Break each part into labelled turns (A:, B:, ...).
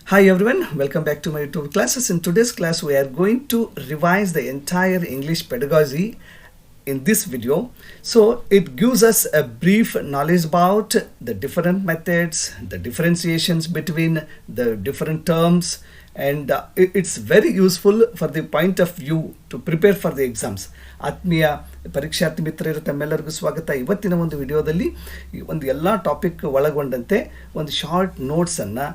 A: Hi everyone, welcome back to my YouTube classes. In today's class, we are going to revise the entire English pedagogy in this video. So it gives us a brief knowledge about the different methods, the differentiations between the different terms, and it's very useful for the point of view to prepare for the exams. ಆತ್ಮೀಯ ಪರೀಕ್ಷಾರ್ಥಿ ಮಿತ್ರರ ತಮ್ಮೆಲ್ಲರಿಗೂ ಸ್ವಾಗತ. ಇವತ್ತಿನ ಒಂದು ವಿಡಿಯೋದಲ್ಲಿ ಒಂದು ಎಲ್ಲ topic ಒಳಗೊಂಡಂತೆ ಒಂದು ಶಾರ್ಟ್ ನೋಟ್ಸನ್ನು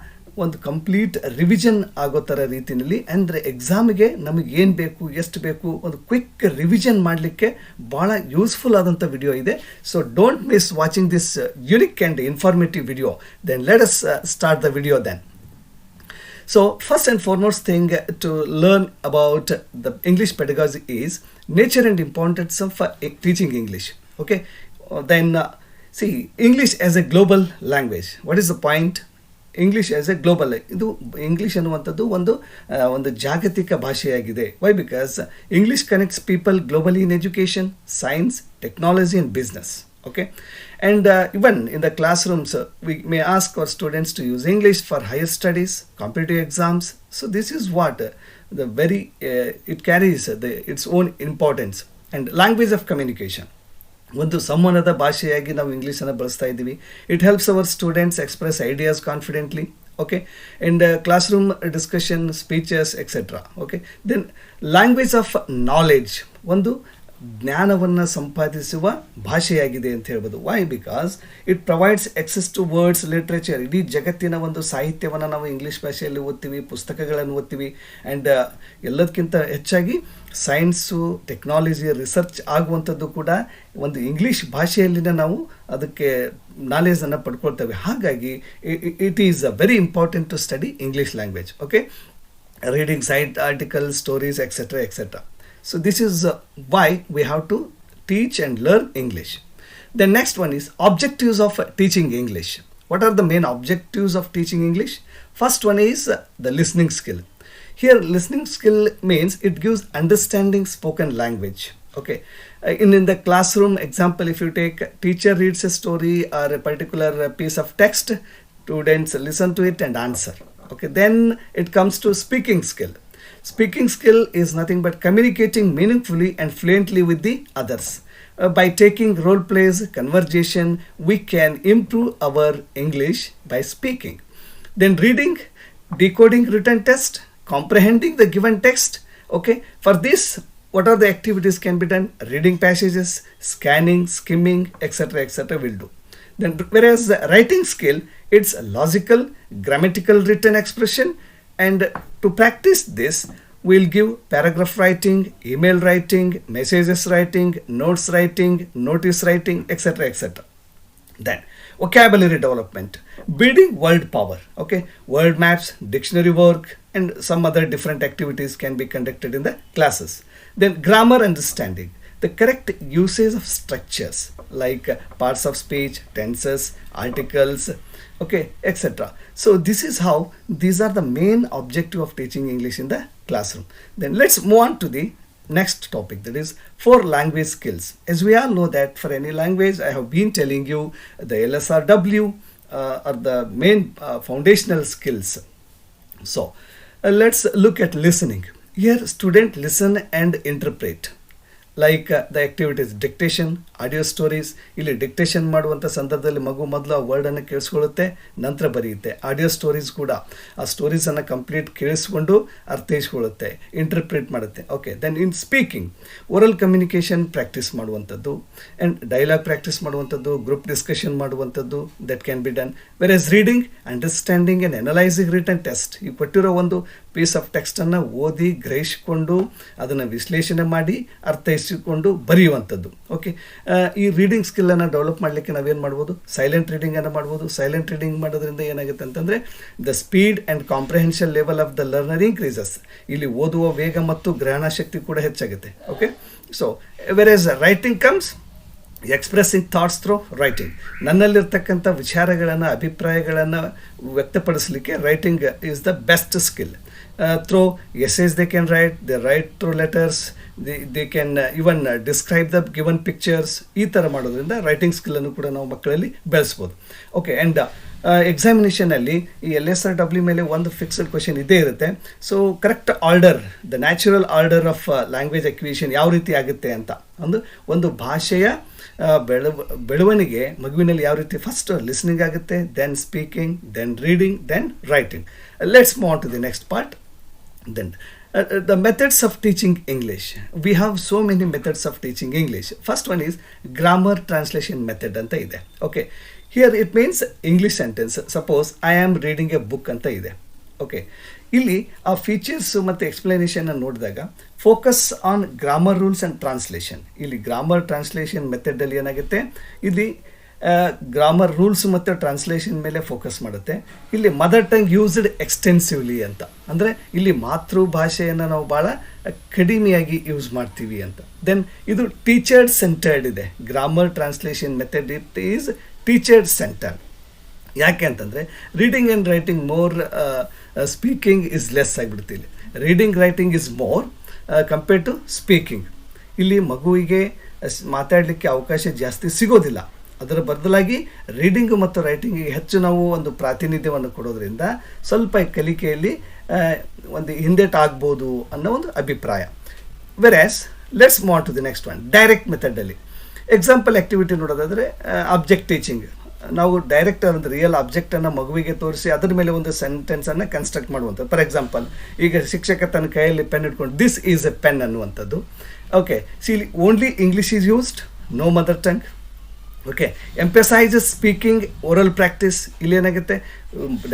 A: ಒಂದು ಕಂಪ್ಲೀಟ್ ರಿವಿಷನ್ ಆಗೋ ಥರ ರೀತಿಯಲ್ಲಿ, ಅಂದರೆ ಎಕ್ಸಾಮಿಗೆ ನಮಗೆ ಏನು ಬೇಕು, ಎಷ್ಟು ಬೇಕು, ಒಂದು ಕ್ವಿಕ್ ರಿವಿಷನ್ ಮಾಡಲಿಕ್ಕೆ ಭಾಳ ಯೂಸ್ಫುಲ್ ಆದಂಥ ವಿಡಿಯೋ ಇದೆ. So don't miss watching this unique and informative video. Then let us start the video then. So first and foremost thing to learn about the English pedagogy is nature and importance of teaching English. Okay, then see English as a global language. What is the point? English as a global, ಇದು English ಅನ್ನುವಂಥದ್ದು ಒಂದು ಜಾಗತಿಕ ಭಾಷೆಯಾಗಿದೆ. Why? Because English connects people globally in education, science, technology and business. Okay, and even in the classrooms we may ask our students to use English for higher studies, competitive exams. So this is what the very it carries its own importance. And language of communication, ಒಂದು ಸಂವಹನದ ಭಾಷೆಯಾಗಿ ನಾವು ಇಂಗ್ಲೀಷನ್ನು ಬಳಸ್ತಾ ಇದ್ದೀವಿ. It helps our students express ideas confidently. Okay, and classroom discussion, speeches etcetera. Okay, then language of knowledge, ಒಂದು ಜ್ಞಾನವನ್ನು ಸಂಪಾದಿಸುವ ಭಾಷೆಯಾಗಿದೆ ಅಂತ ಹೇಳ್ಬೋದು. Why? Because it provides access to words, literature. ಇಡೀ ಜಗತ್ತಿನ ಒಂದು ಸಾಹಿತ್ಯವನ್ನು ನಾವು ಇಂಗ್ಲೀಷ್ ಭಾಷೆಯಲ್ಲಿ ಓದ್ತೀವಿ, ಪುಸ್ತಕಗಳನ್ನು ಓದ್ತೀವಿ. ಆ್ಯಂಡ್ ಎಲ್ಲದಕ್ಕಿಂತ ಹೆಚ್ಚಾಗಿ ಸೈನ್ಸು, ಟೆಕ್ನಾಲಜಿ, ರಿಸರ್ಚ್ ಆಗುವಂಥದ್ದು ಕೂಡ ಒಂದು ಇಂಗ್ಲೀಷ್ ಭಾಷೆಯಲ್ಲಿನ ನಾವು ಅದಕ್ಕೆ ನಾಲೆಜನ್ನು ಪಡ್ಕೊಳ್ತೇವೆ. ಹಾಗಾಗಿ it is very important to study English language. Okay, reading sight articles, stories etcetera etcetera. So this is why we have to teach and learn English. The next one is objectives of teaching English. What are the main objectives of teaching English? First one is the listening skill. Here listening skill means it gives understanding spoken language. Okay, in the classroom example, if you take teacher reads a story or a particular piece of text, students listen to it and answer. Okay, then it comes to speaking skill. Speaking skill is nothing but communicating meaningfully and fluently with the others. By taking role plays, conversation, we can improve our English by speaking. Then reading, decoding written text, comprehending the given text. Okay, for this, what are the activities can be done? Reading passages, scanning, skimming, etc. will do. Then whereas the writing skill, it's logical, grammatical written expression. And to practice this, we'll give paragraph writing, email writing, messages writing, notes writing, notice writing, etc. Then vocabulary development, building word power. Okay, word maps, dictionary work, and some other different activities can be conducted in the classes. Then grammar understanding, the correct usage of structures like parts of speech, tenses, articles, okay, etc. So this is how these are the main objective of teaching English in the classroom. Then let's move on to the next topic, that is 4 language skills. As we all know that for any language, I have been telling you the LSRW are the main foundational skills. So let's look at listening. Here student listen and interpret. Like the activities, dictation, audio stories. ಇಲ್ಲಿ dictation ಮಾಡುವಂಥ ಸಂದರ್ಭದಲ್ಲಿ ಮಗು ಮೊದಲು ಆ ವರ್ಡನ್ನು ಕೇಳಿಸ್ಕೊಳ್ಳುತ್ತೆ, ನಂತರ ಬರೆಯುತ್ತೆ. Audio stories ಕೂಡ ಆ ಸ್ಟೋರೀಸನ್ನು ಕಂಪ್ಲೀಟ್ ಕೇಳಿಸ್ಕೊಂಡು ಅರ್ಥೈಸ್ಕೊಳ್ಳುತ್ತೆ, ಇಂಟರ್ಪ್ರಿಟ್ ಮಾಡುತ್ತೆ. Okay, then in speaking, oral communication practice ಮಾಡುವಂಥದ್ದು, ಆ್ಯಂಡ್ ಡೈಲಾಗ್ ಪ್ರಾಕ್ಟೀಸ್ ಮಾಡುವಂಥದ್ದು, ಗ್ರೂಪ್ ಡಿಸ್ಕಷನ್ ಮಾಡುವಂಥದ್ದು, that can be done. Where reading, understanding and analysing written test. ಈ ಕೊಟ್ಟಿರೋ ಒಂದು ಪೀಸ್ ಆಫ್ ಟೆಕ್ಸ್ಟನ್ನು ಓದಿ ಗ್ರಹಿಸಿಕೊಂಡು ಅದನ್ನು ವಿಶ್ಲೇಷಣೆ ಮಾಡಿ ಅರ್ಥೈಸಿಕೊಂಡು ಬರೆಯುವಂಥದ್ದು. ಓಕೆ, ಈ ರೀಡಿಂಗ್ ಸ್ಕಿಲ್ಲನ್ನು ಡೆವಲಪ್ ಮಾಡಲಿಕ್ಕೆ ನಾವೇನು ಮಾಡ್ಬೋದು? ಸೈಲೆಂಟ್ ರೀಡಿಂಗನ್ನು ಮಾಡ್ಬೋದು. ಸೈಲೆಂಟ್ ರೀಡಿಂಗ್ ಮಾಡೋದ್ರಿಂದ ಏನಾಗುತ್ತೆ ಅಂತಂದರೆ the speed and comprehension level of the learner increases. ಇಲ್ಲಿ ಓದುವ ವೇಗ ಮತ್ತು ಗ್ರಹಣ ಶಕ್ತಿ ಕೂಡ ಹೆಚ್ಚಾಗುತ್ತೆ. Okay, so whereas writing comes, expressing thoughts through writing. ನನ್ನಲ್ಲಿರ್ತಕ್ಕಂಥ ವಿಚಾರಗಳನ್ನು, ಅಭಿಪ್ರಾಯಗಳನ್ನು ವ್ಯಕ್ತಪಡಿಸಲಿಕ್ಕೆ writing is the best skill. Through essays they can write, they write through letters, they can even describe the given pictures. ಈ ಥರ ಮಾಡೋದ್ರಿಂದ writing ಸ್ಕಿಲ್ಲನ್ನು ಕೂಡ ನಾವು ಮಕ್ಕಳಲ್ಲಿ ಬೆಳೆಸ್ಬೋದು. ಓಕೆ, ಆ್ಯಂಡ್ ಎಕ್ಸಾಮಿನೇಷನಲ್ಲಿ ಈ LSRW ಮೇಲೆ ಒಂದು ಫಿಕ್ಸ್ಡ್ ಕ್ವೆಶನ್ ಇದ್ದೇ ಇರುತ್ತೆ. So correct order, the natural order of language acquisition ಯಾವ ರೀತಿ ಆಗುತ್ತೆ ಅಂತ, ಒಂದು ಭಾಷೆಯ ಬೆಳವಣಿಗೆ ಮಗುವಿನಲ್ಲಿ ಯಾವ ರೀತಿ ಫಸ್ಟ್ ಲಿಸ್ನಿಂಗ್ ಆಗುತ್ತೆ, then speaking, then reading, then writing. Let's move on to the next part. Then the methods of teaching English. We have so many methods of teaching English. First one is grammar translation method anta ide. Okay, here it means English sentence. Suppose I am reading a book anta ide. Okay, ಇಲ್ಲಿ ಆ features ಮತ್ತು explanation ನೋಡಿದಾಗ focus on grammar rules and translation. ಇಲ್ಲಿ grammar translation ಮೆಥಡಲ್ಲಿ ಏನಾಗುತ್ತೆ, ಇಲ್ಲಿ grammar rules ಮತ್ತು translation ಮೇಲೆ focus ಮಾಡುತ್ತೆ. ಇಲ್ಲಿ ಮದರ್ ಟಂಗ್ ಯೂಸ್ಡ್ ಎಕ್ಸ್ಟೆನ್ಸಿವ್ಲಿ ಅಂತ, ಅಂದರೆ ಇಲ್ಲಿ ಮಾತೃಭಾಷೆಯನ್ನು ನಾವು ಭಾಳ ಕಡಿಮೆಯಾಗಿ ಯೂಸ್ ಮಾಡ್ತೀವಿ ಅಂತ. ದೆನ್ ಇದು ಟೀಚರ್ ಸೆಂಟರ್ಡ್ ಇದೆ. Grammar translation method it is teacher centred. ಯಾಕೆ ಅಂತಂದರೆ reading and writing more, speaking is less ಆಗಿಬಿಡುತ್ತೆ. ಇಲ್ಲಿ reading writing is more compared to speaking. ಇಲ್ಲಿ ಮಗುವಿಗೆ ಮಾತಾಡಲಿಕ್ಕೆ ಅವಕಾಶ ಜಾಸ್ತಿ ಸಿಗೋದಿಲ್ಲ. ಅದರ ಬದಲಾಗಿ ರೀಡಿಂಗು ಮತ್ತು ರೈಟಿಂಗಿಗೆ ಹೆಚ್ಚು ನಾವು ಒಂದು ಪ್ರಾತಿನಿಧ್ಯವನ್ನು ಕೊಡೋದ್ರಿಂದ ಸ್ವಲ್ಪ ಕಲಿಕೆಯಲ್ಲಿ ಒಂದು ಹಿಂದೇಟಾಗ್ಬೋದು ಅನ್ನೋ ಒಂದು ಅಭಿಪ್ರಾಯ. Whereas let's move to the next one, direct ಮೆಥಡಲ್ಲಿ. ಎಕ್ಸಾಂಪಲ್ ಆ್ಯಕ್ಟಿವಿಟಿ ನೋಡೋದಾದರೆ ಆಬ್ಜೆಕ್ಟ್ ಟೀಚಿಂಗ್. ನಾವು ಡೈರೆಕ್ಟ್ ಒಂದು ರಿಯಲ್ ಆಬ್ಜೆಕ್ಟನ್ನು ಮಗುವಿಗೆ ತೋರಿಸಿ ಅದರ ಮೇಲೆ ಒಂದು ಸೆಂಟೆನ್ಸನ್ನು ಕನ್ಸ್ಟ್ರಕ್ಟ್ ಮಾಡುವಂಥದ್ದು. ಫಾರ್ ಎಕ್ಸಾಂಪಲ್, ಈಗ ಶಿಕ್ಷಕ ತನ್ನ ಕೈಯಲ್ಲಿ ಪೆನ್ ಇಟ್ಕೊಂಡು ದಿಸ್ ಈಸ್ ಎ ಪೆನ್ ಅನ್ನುವಂಥದ್ದು. ಓಕೆ, ಸಿ ಇಲ್ಲಿ only English is used, no mother tongue. Okay, emphasises speaking, oral practice. ಇಲ್ಲಿ ಏನಾಗುತ್ತೆ,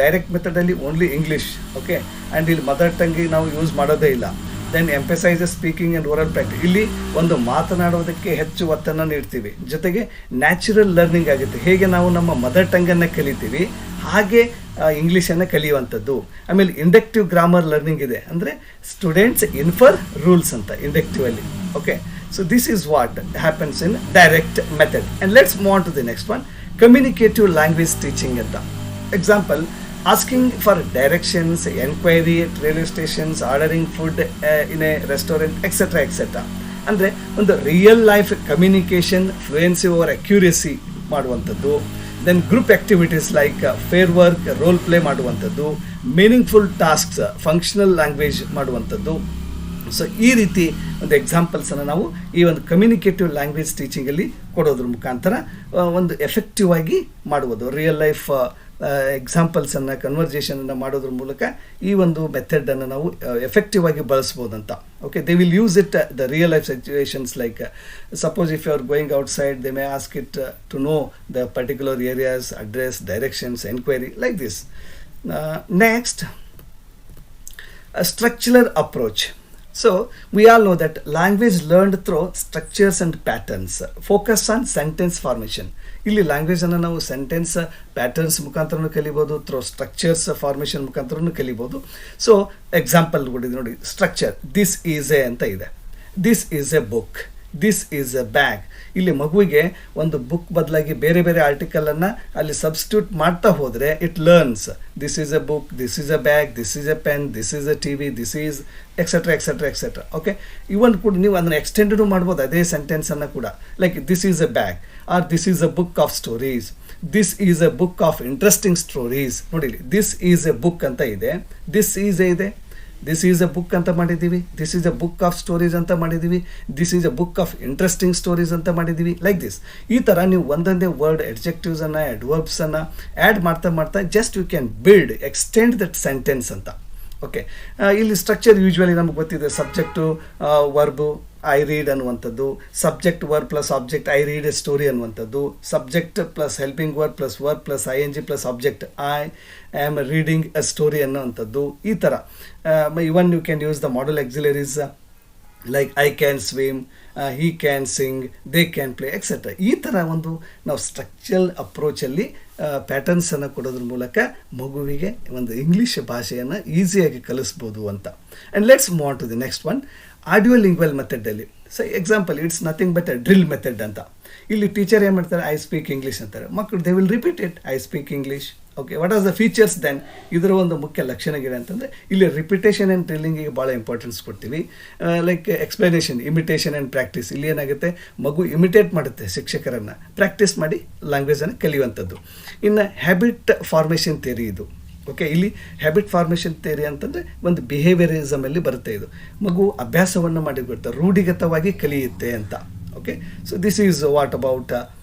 A: ಡೈರೆಕ್ಟ್ ಮೆಥಡಲ್ಲಿ ಓನ್ಲಿ ಇಂಗ್ಲೀಷ್. ಓಕೆ, ಆ್ಯಂಡ್ ಇಲ್ಲಿ ಮದರ್ ಟಂಗಿಗೆ ನಾವು ಯೂಸ್ ಮಾಡೋದೇ ಇಲ್ಲ. Then emphasises speaking and oral practice. ಇಲ್ಲಿ ಒಂದು ಮಾತನಾಡೋದಕ್ಕೆ ಹೆಚ್ಚು ಒತ್ತನ್ನು ನೀಡ್ತೀವಿ, ಜೊತೆಗೆ ನ್ಯಾಚುರಲ್ ಲರ್ನಿಂಗ್ ಆಗುತ್ತೆ. ಹೇಗೆ ನಾವು ನಮ್ಮ ಮದರ್ ಟಂಗನ್ನು ಕಲಿತೀವಿ ಹಾಗೆ ಇಂಗ್ಲೀಷನ್ನು ಕಲಿಯುವಂಥದ್ದು. ಆಮೇಲೆ ಇಂಡಕ್ಟಿವ್ ಗ್ರಾಮರ್ ಲರ್ನಿಂಗ್ ಇದೆ, ಅಂದರೆ ಸ್ಟೂಡೆಂಟ್ಸ್ ಇನ್ಫರ್ ರೂಲ್ಸ್ ಅಂತ ಇಂಡಕ್ಟಿವಲ್ಲಿ. Okay, so this is what happens in direct method. And let's move on to the next one, communicative language teaching anta. Example, asking for directions, enquiry at railway stations, ordering food in a restaurant, etc. etc. ಅಂದರೆ ಒಂದು real life communication, fluency over accuracy ಮಾಡುವಂಥದ್ದು. Then group activities like pair work, role play ಮಾಡುವಂಥದ್ದು, meaningful tasks, functional language ಮಾಡುವಂಥದ್ದು. So ಈ ರೀತಿ ಒಂದು ಎಕ್ಸಾಂಪಲ್ಸನ್ನು ನಾವು ಈ ಒಂದು ಕಮ್ಯುನಿಕೇಟಿವ್ ಲ್ಯಾಂಗ್ವೇಜ್ ಟೀಚಿಂಗಲ್ಲಿ ಕೊಡೋದ್ರ ಮುಖಾಂತರ ಒಂದು ಎಫೆಕ್ಟಿವ್ ಆಗಿ ಮಾಡುವುದು. ರಿಯಲ್ ಲೈಫ್ ಎಕ್ಸಾಂಪಲ್ಸನ್ನು, ಕನ್ವರ್ಜೇಷನನ್ನು ಮಾಡೋದ್ರ ಮೂಲಕ ಈ ಒಂದು ಮೆಥಡನ್ನು ನಾವು ಎಫೆಕ್ಟಿವ್ ಆಗಿ ಬಳಸ್ಬೋದಂತ. Okay, they will use it the real life situations like suppose if you are going outside, they may ask it to know the particular areas, address, directions, enquiry, like this. Next, structural approach. So we all know that language learned through structures and patterns. Focus on sentence formation. ಇಲ್ಲಿ ಲ್ಯಾಂಗ್ವೇಜನ್ನು ನಾವು sentence patterns ಮುಖಾಂತರನೂ ಕಲಿಬೋದು, through structures formation ಮುಖಾಂತರನೂ ಕಲಿಬೋದು. So example ಕೊಟ್ಟಿದ್ದು ನೋಡಿ, structure, this is A ಅಂತ ಇದೆ, this is a book, this is a bag. ಇಲ್ಲಿ ಮಗುವಿಗೆ ಒಂದು ಬುಕ್ ಬದಲಾಗಿ ಬೇರೆ ಬೇರೆ ಆರ್ಟಿಕಲನ್ನು ಅಲ್ಲಿ ಸಬ್ಸ್ಟಿಟ್ಯೂಟ್ ಮಾಡ್ತಾ ಹೋದರೆ it learns. This is a book, this is a bag, this is a pen, this is a TV, this is etcetera etcetera etcetera. Okay, even ಕೂಡ ನೀವು ಅದನ್ನು ಎಕ್ಸ್ಟೆಂಡೆಡ್ ಮಾಡ್ಬೋದು ಅದೇ ಸೆಂಟೆನ್ಸನ್ನು ಕೂಡ. Like this is a bag or this is a book of stories, this is a book of interesting stories. ನೋಡಿ, this is a book ಅಂತ ಇದೆ, ದಿಸ್ ಈಸ್ ಎ ಇದೆ, ದಿಸ್ ಈಸ್ ಎ ಬುಕ್ ಅಂತ ಮಾಡಿದ್ದೀವಿ, this is a book of stories ಅಂತ ಮಾಡಿದ್ದೀವಿ, this is a book of interesting stories ಅಂತ ಮಾಡಿದ್ದೀವಿ. Like this. ಈ ಥರ ನೀವು ಒಂದೊಂದೇ ವರ್ಡ್, ಎಡ್ಜೆಕ್ಟಿವ್ಸನ್ನು, ಅಡ್ವರ್ಬ್ಸನ್ನು ಆ್ಯಡ್ ಮಾಡ್ತಾ ಮಾಡ್ತಾ just you can build, extend that sentence ಅಂತ. ಓಕೆ, ಇಲ್ಲಿ ಸ್ಟ್ರಕ್ಚರ್ ಯೂಶ್ವಲಿ ನಮ್ಗೆ ಗೊತ್ತಿದೆ, ಸಬ್ಜೆಕ್ಟು, ವರ್ಬು, ಐ ರೀಡ್ ಅನ್ನುವಂಥದ್ದು, subject verb plus object, I read a story ಅನ್ನುವಂಥದ್ದು, subject plus helping verb plus verb plus ING plus object, I am reading a story ಅನ್ನುವಂಥದ್ದು. ಈ ಥರ even you can use the modal auxiliaries like I can swim, he can sing, they can play etcetera. ಈ ಥರ ಒಂದು ನಾವು structural ಅಪ್ರೋಚಲ್ಲಿ ಪ್ಯಾಟರ್ನ್ಸನ್ನು ಕೊಡೋದ್ರ ಮೂಲಕ ಮಗುವಿಗೆ ಒಂದು ಇಂಗ್ಲೀಷ್ ಭಾಷೆಯನ್ನು ಈಸಿಯಾಗಿ ಕಲಿಸ್ಬೋದು ಅಂತ. And let's move on to the next one, audio lingual ಮೆಥಡಲ್ಲಿ. So example, it's nothing but a drill method ಅಂತ. ಇಲ್ಲಿ ಟೀಚರ್ ಏನು ಮಾಡ್ತಾರೆ, ಐ ಸ್ಪೀಕ್ ಇಂಗ್ಲೀಷ್ ಅಂತಾರೆ. ಮಕ್ಕಳು they will repeat it, I speak English. Okay, what are the features then? ಇದರ ಒಂದು ಮುಖ್ಯ ಲಕ್ಷಣಗಳು ಅಂತಂದರೆ ಇಲ್ಲಿ ರಿಪಿಟೇಷನ್ ಆ್ಯಂಡ್ ಡ್ರಿಲ್ಲಿಂಗಿಗೆ ಭಾಳ ಇಂಪಾರ್ಟೆನ್ಸ್ ಕೊಡ್ತೀವಿ. Like explanation, imitation and practice. ಇಲ್ಲಿ ಏನಾಗುತ್ತೆ, ಮಗು ಇಮಿಟೇಟ್ ಮಾಡುತ್ತೆ ಶಿಕ್ಷಕರನ್ನು, ಪ್ರಾಕ್ಟೀಸ್ ಮಾಡಿ ಲ್ಯಾಂಗ್ವೇಜನ್ನು ಕಲಿಯುವಂಥದ್ದು. ಇನ್ನು ಹ್ಯಾಬಿಟ್ ಫಾರ್ಮೇಷನ್ ಥಿಯರಿ ಇದು. ಓಕೆ, ಇಲ್ಲಿ ಹ್ಯಾಬಿಟ್ ಫಾರ್ಮೇಷನ್ ಥಿಯರಿ ಅಂತಂದರೆ ಒಂದು ಬಿಹೇವಿಯರಿಸಮಲ್ಲಿ ಬರುತ್ತೆ. ಇದು ಮಗು ಅಭ್ಯಾಸವನ್ನು ಮಾಡಿಬಿಡುತ್ತೆ, ರೂಢಿಗತವಾಗಿ ಕಲಿಯುತ್ತೆ ಅಂತ. Okay, so this is what about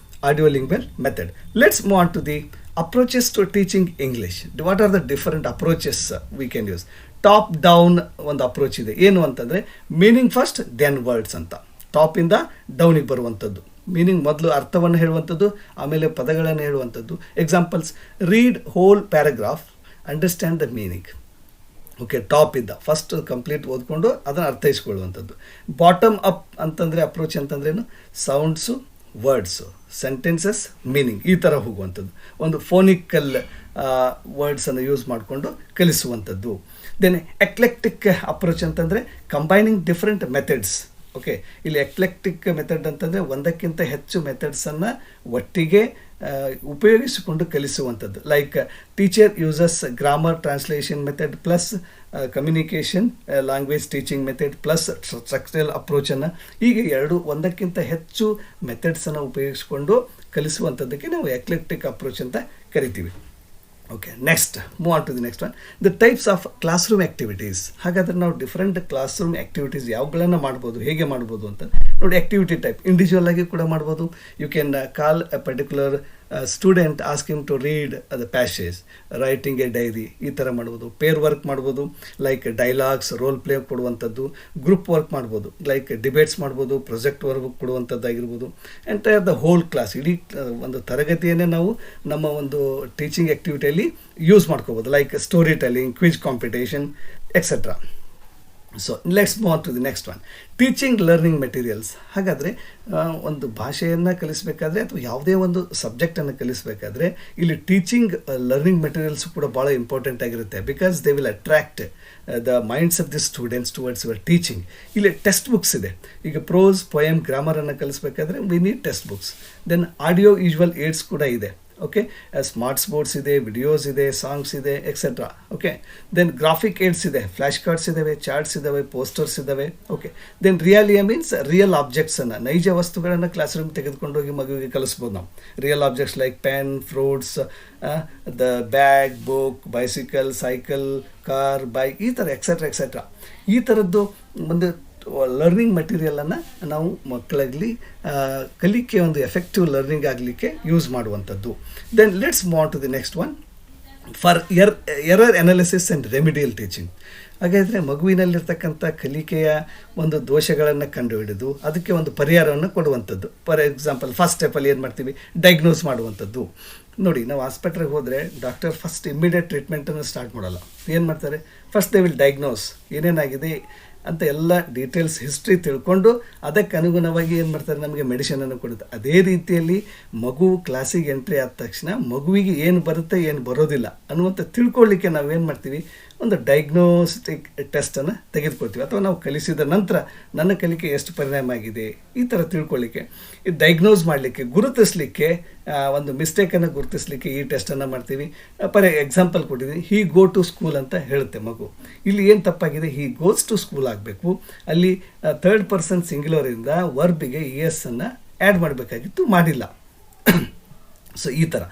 A: audiolingual method. Let's move on to the approaches to teaching English. What are the different approaches we can use? Top down ಒಂದು ಅಪ್ರೋಚ್ ಇದೆ. ಏನು ಅಂತಂದರೆ ಮೀನಿಂಗ್ ಫಸ್ಟ್ ದೆನ್ ವರ್ಡ್ಸ್ ಅಂತ. ಟಾಪಿಂದ ಡೌನಿಗೆ ಬರುವಂಥದ್ದು. Meaning ಮೊದಲು ಅರ್ಥವನ್ನು ಹೇಳುವಂಥದ್ದು, ಆಮೇಲೆ ಪದಗಳನ್ನು ಹೇಳುವಂಥದ್ದು. Examples, read whole paragraph, understand the meaning. Okay, top ಇದ್ದ ಫಸ್ಟ್ ಕಂಪ್ಲೀಟ್ ಓದ್ಕೊಂಡು ಅದನ್ನು ಅರ್ಥೈಸ್ಕೊಳ್ಳುವಂಥದ್ದು. ಬಾಟಮ್ ಅಪ್ ಅಂತಂದರೆ ಅಪ್ರೋಚ್ ಅಂತಂದ್ರೇನು, ಸೌಂಡ್ಸು, ವರ್ಡ್ಸು, ಸೆಂಟೆನ್ಸಸ್, ಮೀನಿಂಗ್, ಈ ಥರ ಹೋಗುವಂಥದ್ದು. ಒಂದು ಫೋನಿಕಲ್ ವರ್ಡ್ಸನ್ನು ಯೂಸ್ ಮಾಡಿಕೊಂಡು ಕಲಿಸುವಂಥದ್ದು. ದೆನ್ ಎಕ್ಲೆಕ್ಟಿಕ್ ಅಪ್ರೋಚ್ ಅಂತಂದರೆ ಕಂಬೈನಿಂಗ್ ಡಿಫ್ರೆಂಟ್ ಮೆಥಡ್ಸ್. ಓಕೆ, ಇಲ್ಲಿ ಎಕ್ಲೆಕ್ಟಿಕ್ ಮೆಥಡ್ ಅಂತಂದರೆ ಒಂದಕ್ಕಿಂತ ಹೆಚ್ಚು ಮೆಥಡ್ಸನ್ನು ಒಟ್ಟಿಗೆ ಉಪಯೋಗಿಸಿಕೊಂಡು ಕಲಿಸುವಂಥದ್ದು. Like teacher uses grammar translation method plus communication language teaching method plus structural ಅಪ್ರೋಚನ್ನು, ಹೀಗೆ ಒಂದಕ್ಕಿಂತ ಹೆಚ್ಚು ಮೆಥಡ್ಸನ್ನು ಉಪಯೋಗಿಸಿಕೊಂಡು ಕಲಿಸುವಂಥದ್ದಕ್ಕೆ ನಾವು ಎಕ್ಲೆಕ್ಟಿಕ್ ಅಪ್ರೋಚ್ ಅಂತ ಕರಿತೀವಿ. Okay, next move on to the next one, the types of classroom activities. ಹಾಗಾದರೆ ನಾವು ಡಿಫ್ರೆಂಟ್ ಕ್ಲಾಸ್ ರೂಮ್ ಆ್ಯಕ್ಟಿವಿಟೀಸ್ ಯಾವುಗಳನ್ನು ಮಾಡ್ಬೋದು, ಹೇಗೆ ಮಾಡ್ಬೋದು ಅಂತ ನೋಡಿ. ಆ್ಯಕ್ಟಿವಿಟಿ ಟೈಪ್ ಇಂಡಿವಿಜುವಲ್ ಆಗಿ ಕೂಡ ಮಾಡ್ಬೋದು. You can call a particular student, ask him to read the passage, writing a diary, ಈ ಥರ ಮಾಡ್ಬೋದು. ಪೇರ್ ವರ್ಕ್ ಮಾಡ್ಬೋದು, ಲೈಕ್ ಡೈಲಾಗ್ಸ್, ರೋಲ್ ಪ್ಲೇ ಕೊಡುವಂಥದ್ದು. ಗ್ರೂಪ್ ವರ್ಕ್ ಮಾಡ್ಬೋದು, ಲೈಕ್ ಡಿಬೇಟ್ಸ್ ಮಾಡ್ಬೋದು, ಪ್ರೊಜೆಕ್ಟ್ ವರ್ಕ್ ಕೊಡುವಂಥದ್ದಾಗಿರ್ಬೋದು. ಎಂಟೈರ್ ದ ಹೋಲ್ ಕ್ಲಾಸ್, ಇಡೀ ಒಂದು ತರಗತಿಯನ್ನೇ ನಾವು ನಮ್ಮ ಒಂದು ಟೀಚಿಂಗ್ ಆ್ಯಕ್ಟಿವಿಟಿಯಲ್ಲಿ ಯೂಸ್ ಮಾಡ್ಕೋಬೋದು. Like story telling, quiz competition, etcetera. So let's move on to the next one, teaching learning materials. ಹಾಗಾದರೆ ಒಂದು ಭಾಷೆಯನ್ನು ಕಲಿಸಬೇಕಾದ್ರೆ ಅಥವಾ ಯಾವುದೇ ಒಂದು ಸಬ್ಜೆಕ್ಟನ್ನು ಕಲಿಸಬೇಕಾದ್ರೆ ಇಲ್ಲಿ ಟೀಚಿಂಗ್ ಲರ್ನಿಂಗ್ ಮೆಟೀರಿಯಲ್ಸ್ ಕೂಡ ಭಾಳ ಇಂಪಾರ್ಟೆಂಟ್ ಆಗಿರುತ್ತೆ. Because they will attract the minds of the students towards your teaching. ಇಲ್ಲಿ ಟೆಕ್ಸ್ಟ್ ಬುಕ್ಸ್ ಇದೆ. ಈಗ ಪ್ರೋಸ್, ಪೊಯಮ್, ಗ್ರಾಮರನ್ನು ಕಲಿಸಬೇಕಾದ್ರೆ we need text books. Then audio visual aids ಕೂಡ ಇದೆ. ಓಕೆ, ಸ್ಮಾರ್ಟ್ಸ್ ಬೋರ್ಡ್ಸ್ ಇದೆ, ವಿಡಿಯೋಸ್ ಇದೆ, ಸಾಂಗ್ಸ್ ಇದೆ, etcetera. Okay, then graphic aids ಇದೆ, ಫ್ಲ್ಯಾಶ್ ಕಾರ್ಡ್ಸ್ ಇದ್ದಾವೆ, ಚಾರ್ಟ್ಸ್ ಇದ್ದಾವೆ, ಪೋಸ್ಟರ್ಸ್ ಇದ್ದಾವೆ. Okay, then realia means real ಆಬ್ಜೆಕ್ಟ್ಸನ್ನು, ನೈಜ ವಸ್ತುಗಳನ್ನು ಕ್ಲಾಸ್ ರೂಮ್ ತೆಗೆದುಕೊಂಡು ಹೋಗಿ ಮಗುವಿಗೆ ಕಲಿಸ್ಬೋದು ನಾವು. Real objects like pen, fruits, the bag, book, bicycle, cycle, car, bike, ಈ ಥರ ಎಕ್ಸೆಟ್ರಾ ಎಕ್ಸೆಟ್ರಾ. ಈ ಥರದ್ದು ಒಂದು ಲರ್ನಿಂಗ್ ಮೆಟೀರಿಯಲನ್ನು ನಾವು ಮಕ್ಕಳಲ್ಲಿ ಕಲಿಕೆ ಒಂದು ಎಫೆಕ್ಟಿವ್ ಲರ್ನಿಂಗ್ ಆಗಲಿಕ್ಕೆ ಯೂಸ್ ಮಾಡುವಂಥದ್ದು. Then let's move on to the next one, for error analysis and remedial teaching. ಹಾಗಾದರೆ ಮಗುವಿನಲ್ಲಿರ್ತಕ್ಕಂಥ ಕಲಿಕೆಯ ಒಂದು ದೋಷಗಳನ್ನು ಕಂಡುಹಿಡಿದು ಅದಕ್ಕೆ ಒಂದು ಪರಿಹಾರವನ್ನು ಕೊಡುವಂಥದ್ದು. ಫಾರ್ ಎಕ್ಸಾಂಪಲ್, ಫಸ್ಟ್ ಸ್ಟೆಪ್ಪಲ್ಲಿ ಏನು ಮಾಡ್ತೀವಿ, ಡೈಗ್ನೋಸ್ ಮಾಡುವಂಥದ್ದು. ನೋಡಿ, ನಾವು ಹಾಸ್ಪಿಟ್ಲಿಗೆ ಹೋದರೆ ಡಾಕ್ಟರ್ ಫಸ್ಟ್ ಇಮ್ಮಿಡಿಯೇಟ್ ಟ್ರೀಟ್ಮೆಂಟನ್ನು ಸ್ಟಾರ್ಟ್ ಮಾಡಲ್ಲ. ಏನು ಮಾಡ್ತಾರೆ, ಫಸ್ಟ್ ದೇ ವಿಲ್ ಡೈಗ್ನೋಸ್, ಏನೇನಾಗಿದೆ ಅಂತ ಎಲ್ಲ ಡೀಟೇಲ್ಸ್ ಹಿಸ್ಟ್ರಿ ತಿಳ್ಕೊಂಡು ಅದಕ್ಕೆ ಅನುಗುಣವಾಗಿ ಏನು ಮಾಡ್ತಾರೆ, ನಮಗೆ ಮೆಡಿಸಿನನ್ನು ಕೊಡುತ್ತೆ. ಅದೇ ರೀತಿಯಲ್ಲಿ ಮಗು ಕ್ಲಾಸಿಗೆ ಎಂಟ್ರಿ ಆದ ತಕ್ಷಣ ಮಗುವಿಗೆ ಏನು ಬರುತ್ತೆ, ಏನು ಬರೋದಿಲ್ಲ ಅನ್ನುವಂಥ ತಿಳ್ಕೊಳ್ಳಿಕ್ಕೆ ನಾವೇನು ಮಾಡ್ತೀವಿ, ಒಂದು ಡೈಗ್ನೋಸ್ಟಿಕ್ ಟೆಸ್ಟನ್ನು ತೆಗೆದುಕೊಳ್ತೀವಿ. ಅಥವಾ ನಾವು ಕಲಿಸಿದ ನಂತರ ನನ್ನ ಕಲಿಕೆ ಎಷ್ಟು ಪರಿಣಾಮ ಆಗಿದೆ ಈ ಥರ ತಿಳ್ಕೊಳ್ಳಿಕ್ಕೆ, ಈ ಡೈಗ್ನೋಸ್ ಮಾಡಲಿಕ್ಕೆ, ಗುರುತಿಸಲಿಕ್ಕೆ, ಒಂದು ಮಿಸ್ಟೇಕನ್ನು ಗುರುತಿಸಲಿಕ್ಕೆ ಈ ಟೆಸ್ಟನ್ನು ಮಾಡ್ತೀವಿ. ಫಾರ್ ಎಕ್ಸಾಂಪಲ್ ಕೊಟ್ಟಿದ್ದೀನಿ, ಹಿ ಗೋ ಟು ಸ್ಕೂಲ್ ಅಂತ ಹೇಳುತ್ತೆ ಮಗು. ಇಲ್ಲಿ ಏನು ತಪ್ಪಾಗಿದೆ, ಹಿ ಗೋಸ್ ಟು ಸ್ಕೂಲ್ ಆಗಬೇಕು. ಅಲ್ಲಿ ಥರ್ಡ್ ಪರ್ಸನ್ ಸಿಂಗ್ಯುಲರಿಂದ ವರ್ಬಿಗೆ ಅನ್ನು ಆ್ಯಡ್ ಮಾಡಬೇಕಾಗಿತ್ತು, ಮಾಡಿಲ್ಲ. ಸೊ ಈ ಥರ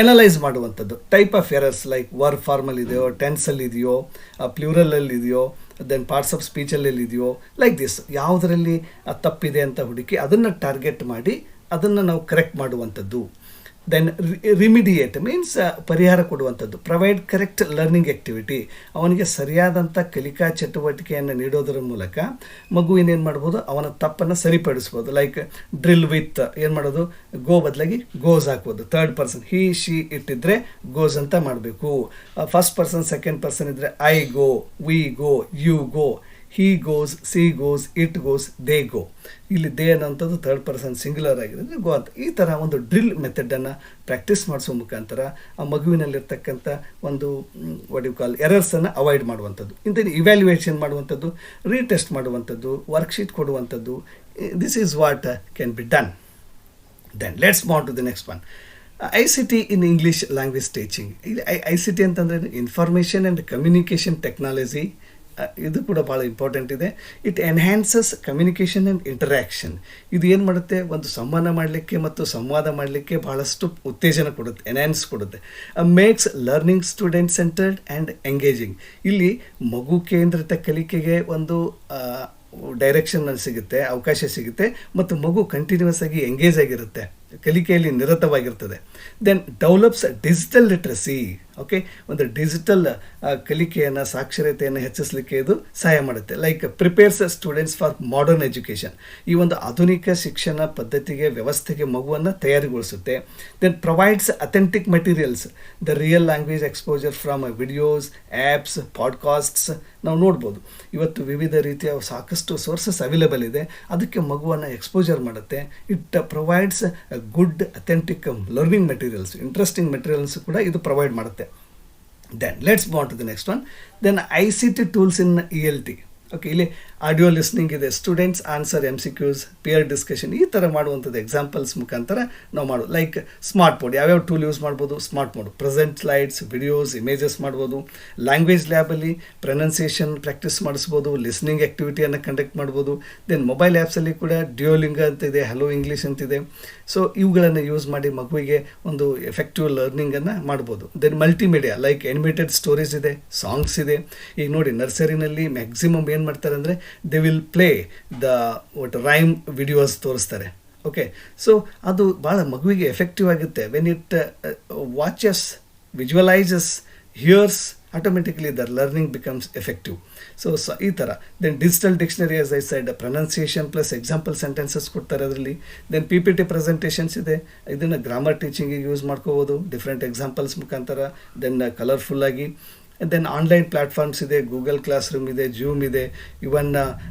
A: ಎನಲೈಸ್ ಮಾಡುವಂಥದ್ದು. Type of errors like verb formal ಇದೆಯೋ, ಟೆನ್ಸಲ್ಲಿ ಇದೆಯೋ, ಪ್ಲೂರಲಲ್ಲಿ ಇದೆಯೋ, ದೆನ್ ಪಾರ್ಟ್ಸ್ ಆಫ್ ಸ್ಪೀಚಲ್ಲಿ ಇದೆಯೋ, ಲೈಕ್ ದಿಸ್ ಯಾವುದರಲ್ಲಿ ತಪ್ಪಿದೆ ಅಂತ ಹುಡುಕಿ ಅದನ್ನು ಟಾರ್ಗೆಟ್ ಮಾಡಿ ಅದನ್ನು ನಾವು ಕರೆಕ್ಟ್ ಮಾಡುವಂಥದ್ದು. ದೆನ್ ರಿಮಿಡಿಯೇಟ್ ಮೀನ್ಸ್ ಪರಿಹಾರ ಕೊಡುವಂಥದ್ದು. ಪ್ರೊವೈಡ್ ಕರೆಕ್ಟ್ ಲರ್ನಿಂಗ್ ಆ್ಯಕ್ಟಿವಿಟಿ, ಅವನಿಗೆ ಸರಿಯಾದಂಥ ಕಲಿಕಾ ಚಟುವಟಿಕೆಯನ್ನು ನೀಡೋದರ ಮೂಲಕ ಮಗುವಿನೇನು ಮಾಡ್ಬೋದು, ಅವನ ತಪ್ಪನ್ನು ಸರಿಪಡಿಸ್ಬೋದು. ಲೈಕ್ ಡ್ರಿಲ್ ವಿತ್ ಏನು ಮಾಡೋದು, ಗೋ ಬದಲಾಗಿ ಗೋಸ್ ಹಾಕ್ಬೋದು. ಥರ್ಡ್ ಪರ್ಸನ್ ಹಿ ಶಿ ಇಟ್ಟಿದ್ರೆ ಗೋಸ್ ಅಂತ ಮಾಡಬೇಕು. ಫಸ್ಟ್ ಪರ್ಸನ್ ಸೆಕೆಂಡ್ ಪರ್ಸನ್ ಇದ್ದರೆ I go, we go, you go, he goes, she goes, it goes, they go. ಇಲ್ಲಿ ದೇ ಅನ್ನೋಂಥದ್ದು ಥರ್ಡ್ ಪರ್ಸನ್ ಸಿಂಗ್ಯುಲರ್ ಆಗಿರೋದ್ರೆ ಗೋ ಅಂತ. ಈ ಥರ ಒಂದು ಡ್ರಿಲ್ ಮೆಥಡನ್ನು ಪ್ರಾಕ್ಟೀಸ್ ಮಾಡಿಸೋ ಮುಖಾಂತರ ಆ ಮಗುವಿನಲ್ಲಿರ್ತಕ್ಕಂಥ ಒಂದು ವಾಟ್ ಯು ಕಾಲ್ ಎರರ್ಸನ್ನು ಅವಾಯ್ಡ್ ಮಾಡುವಂಥದ್ದು. ಇಂಥದ್ದು ಇವ್ಯಾಲ್ಯೂಯೇಷನ್ ಮಾಡುವಂಥದ್ದು, ರೀಟೆಸ್ಟ್ ಮಾಡುವಂಥದ್ದು, ವರ್ಕ್ಶೀಟ್ ಕೊಡುವಂಥದ್ದು. This is what can be done. Then let's move on to the next one. ICT in English language teaching. ICT ಅಂತಂದರೆ ಇನ್ಫಾರ್ಮೇಷನ್ ಆ್ಯಂಡ್ ಕಮ್ಯುನಿಕೇಷನ್ ಟೆಕ್ನಾಲಜಿ. ಇದು ಕೂಡ ಭಾಳ important ಇದೆ. It enhances communication and interaction. ಇದು ಏನು ಮಾಡುತ್ತೆ, ಒಂದು ಸಂವಹನ ಮಾಡಲಿಕ್ಕೆ ಮತ್ತು ಸಂವಾದ ಮಾಡಲಿಕ್ಕೆ ಬಹಳಷ್ಟು ಉತ್ತೇಜನ ಕೊಡುತ್ತೆ, ಎನ್ಹ್ಯಾನ್ಸ್ ಕೊಡುತ್ತೆ. Makes learning student centred and engaging. ಇಲ್ಲಿ ಮಗು ಕೇಂದ್ರಿತ ಕಲಿಕೆಗೆ ಒಂದು ಡೈರೆಕ್ಷನ್ ಸಿಗುತ್ತೆ, ಅವಕಾಶ ಸಿಗುತ್ತೆ, ಮತ್ತು ಮಗು ಕಂಟಿನ್ಯೂಸ್ ಆಗಿ ಎಂಗೇಜ್ ಆಗಿರುತ್ತೆ, ಕಲಿಕೆಯಲ್ಲಿ ನಿರತವಾಗಿರ್ತದೆ. Then develops digital literacy. Okay, ಒಂದು ಡಿಜಿಟಲ್ ಕಲಿಕೆಯನ್ನು, ಸಾಕ್ಷರತೆಯನ್ನು ಹೆಚ್ಚಿಸಲಿಕ್ಕೆ ಇದು ಸಹಾಯ ಮಾಡುತ್ತೆ. Like prepares students for modern education. ಈ ಒಂದು ಆಧುನಿಕ ಶಿಕ್ಷಣ ಪದ್ಧತಿಗೆ, ವ್ಯವಸ್ಥೆಗೆ ಮಗುವನ್ನು ತಯಾರಿಗೊಳಿಸುತ್ತೆ. Then provides authentic materials, the real language exposure from videos, apps, podcasts. ನಾವು ನೋಡ್ಬೋದು ಇವತ್ತು ವಿವಿಧ ರೀತಿಯ ಸಾಕಷ್ಟು ಸೋರ್ಸಸ್ ಅವೈಲೇಬಲ್ ಇದೆ, ಅದಕ್ಕೆ ಮಗುವನ್ನು ಎಕ್ಸ್ಪೋಜರ್ ಮಾಡುತ್ತೆ. It provides good authentic learning materials, interesting materials ಕೂಡ ಇದು ಪ್ರೊವೈಡ್ ಮಾಡುತ್ತೆ. Then let's move on to the next one. Then ICT tools in ELT. Okay, ಇಲ್ಲಿ ಆಡಿಯೋ ಲಿಸ್ನಿಂಗ್ ಇದೆ, students answer MCQs, peer discussion, ಈ ಥರ ಮಾಡುವಂಥದ್ದು examples ಮುಖಾಂತರ ನಾವು ಮಾಡೋದು. ಲೈಕ್ ಸ್ಮಾರ್ಟ್ ಬೋರ್ಡ್, ಯಾವ್ಯಾವ ಟೂಲ್ ಯೂಸ್ ಮಾಡ್ಬೋದು? Smart board, present slides, videos, images ಮಾಡ್ಬೋದು. ಲ್ಯಾಂಗ್ವೇಜ್ ಲ್ಯಾಬಲ್ಲಿ ಪ್ರೊನೌನ್ಸಿಯೇಷನ್ ಪ್ರಾಕ್ಟೀಸ್ ಮಾಡಿಸ್ಬೋದು, ಲಿಸ್ನಿಂಗ್ ಆ್ಯಕ್ಟಿವಿಟಿಯನ್ನು ಕಂಡಕ್ಟ್ ಮಾಡ್ಬೋದು. ದೆನ್ ಮೊಬೈಲ್ ಆ್ಯಪ್ಸಲ್ಲಿ ಕೂಡ ಡ್ಯೂಲಿಂಗ್ ಅಂತಿದೆ, ಹಲೋ ಇಂಗ್ಲೀಷ್ ಅಂತಿದೆ. ಸೊ ಇವುಗಳನ್ನು ಯೂಸ್ ಮಾಡಿ ಮಗುವಿಗೆ ಒಂದು ಎಫೆಕ್ಟಿವ್ ಲರ್ನಿಂಗನ್ನು ಮಾಡ್ಬೋದು. Then multimedia like animated stories ಇದೆ, ಸಾಂಗ್ಸ್ ಇದೆ. ಈಗ ನೋಡಿ ನರ್ಸರಿನಲ್ಲಿ ಮ್ಯಾಕ್ಸಿಮಮ್ ಏನು ಮಾಡ್ತಾರೆ ಅಂದರೆ they will play the rhyme videos ತೋರಿಸ್ತಾರೆ. ಓಕೆ, ಸೊ ಅದು ಭಾಳ ಮಗುವಿಗೆ ಎಫೆಕ್ಟಿವ್ ಆಗುತ್ತೆ. When it watches, visualises, hears, automatically the learning becomes effective. So ಈ ಥರ. Then digital dictionary, as I said, pronunciation plus example sentences ಕೊಡ್ತಾರೆ ಅದರಲ್ಲಿ. ದೆನ್ PPT ಪ್ರೆಸೆಂಟೇಷನ್ಸ್ ಇದೆ, ಇದನ್ನು ಗ್ರಾಮರ್ ಟೀಚಿಂಗಿಗೆ ಯೂಸ್ ಮಾಡ್ಕೋಬೋದು ಡಿಫ್ರೆಂಟ್ ಎಕ್ಸಾಂಪಲ್ಸ್ ಮುಖಾಂತರ. ದೆನ್ ಕಲರ್ಫುಲ್ಲಾಗಿ. ದೆನ್ ಆನ್ಲೈನ್ ಪ್ಲ್ಯಾಟ್ಫಾರ್ಮ್ಸ್ ಇದೆ, ಗೂಗಲ್ ಕ್ಲಾಸ್ ರೂಮ್ ಇದೆ, ಜೂಮ್ ಇದೆ, ಇವನ್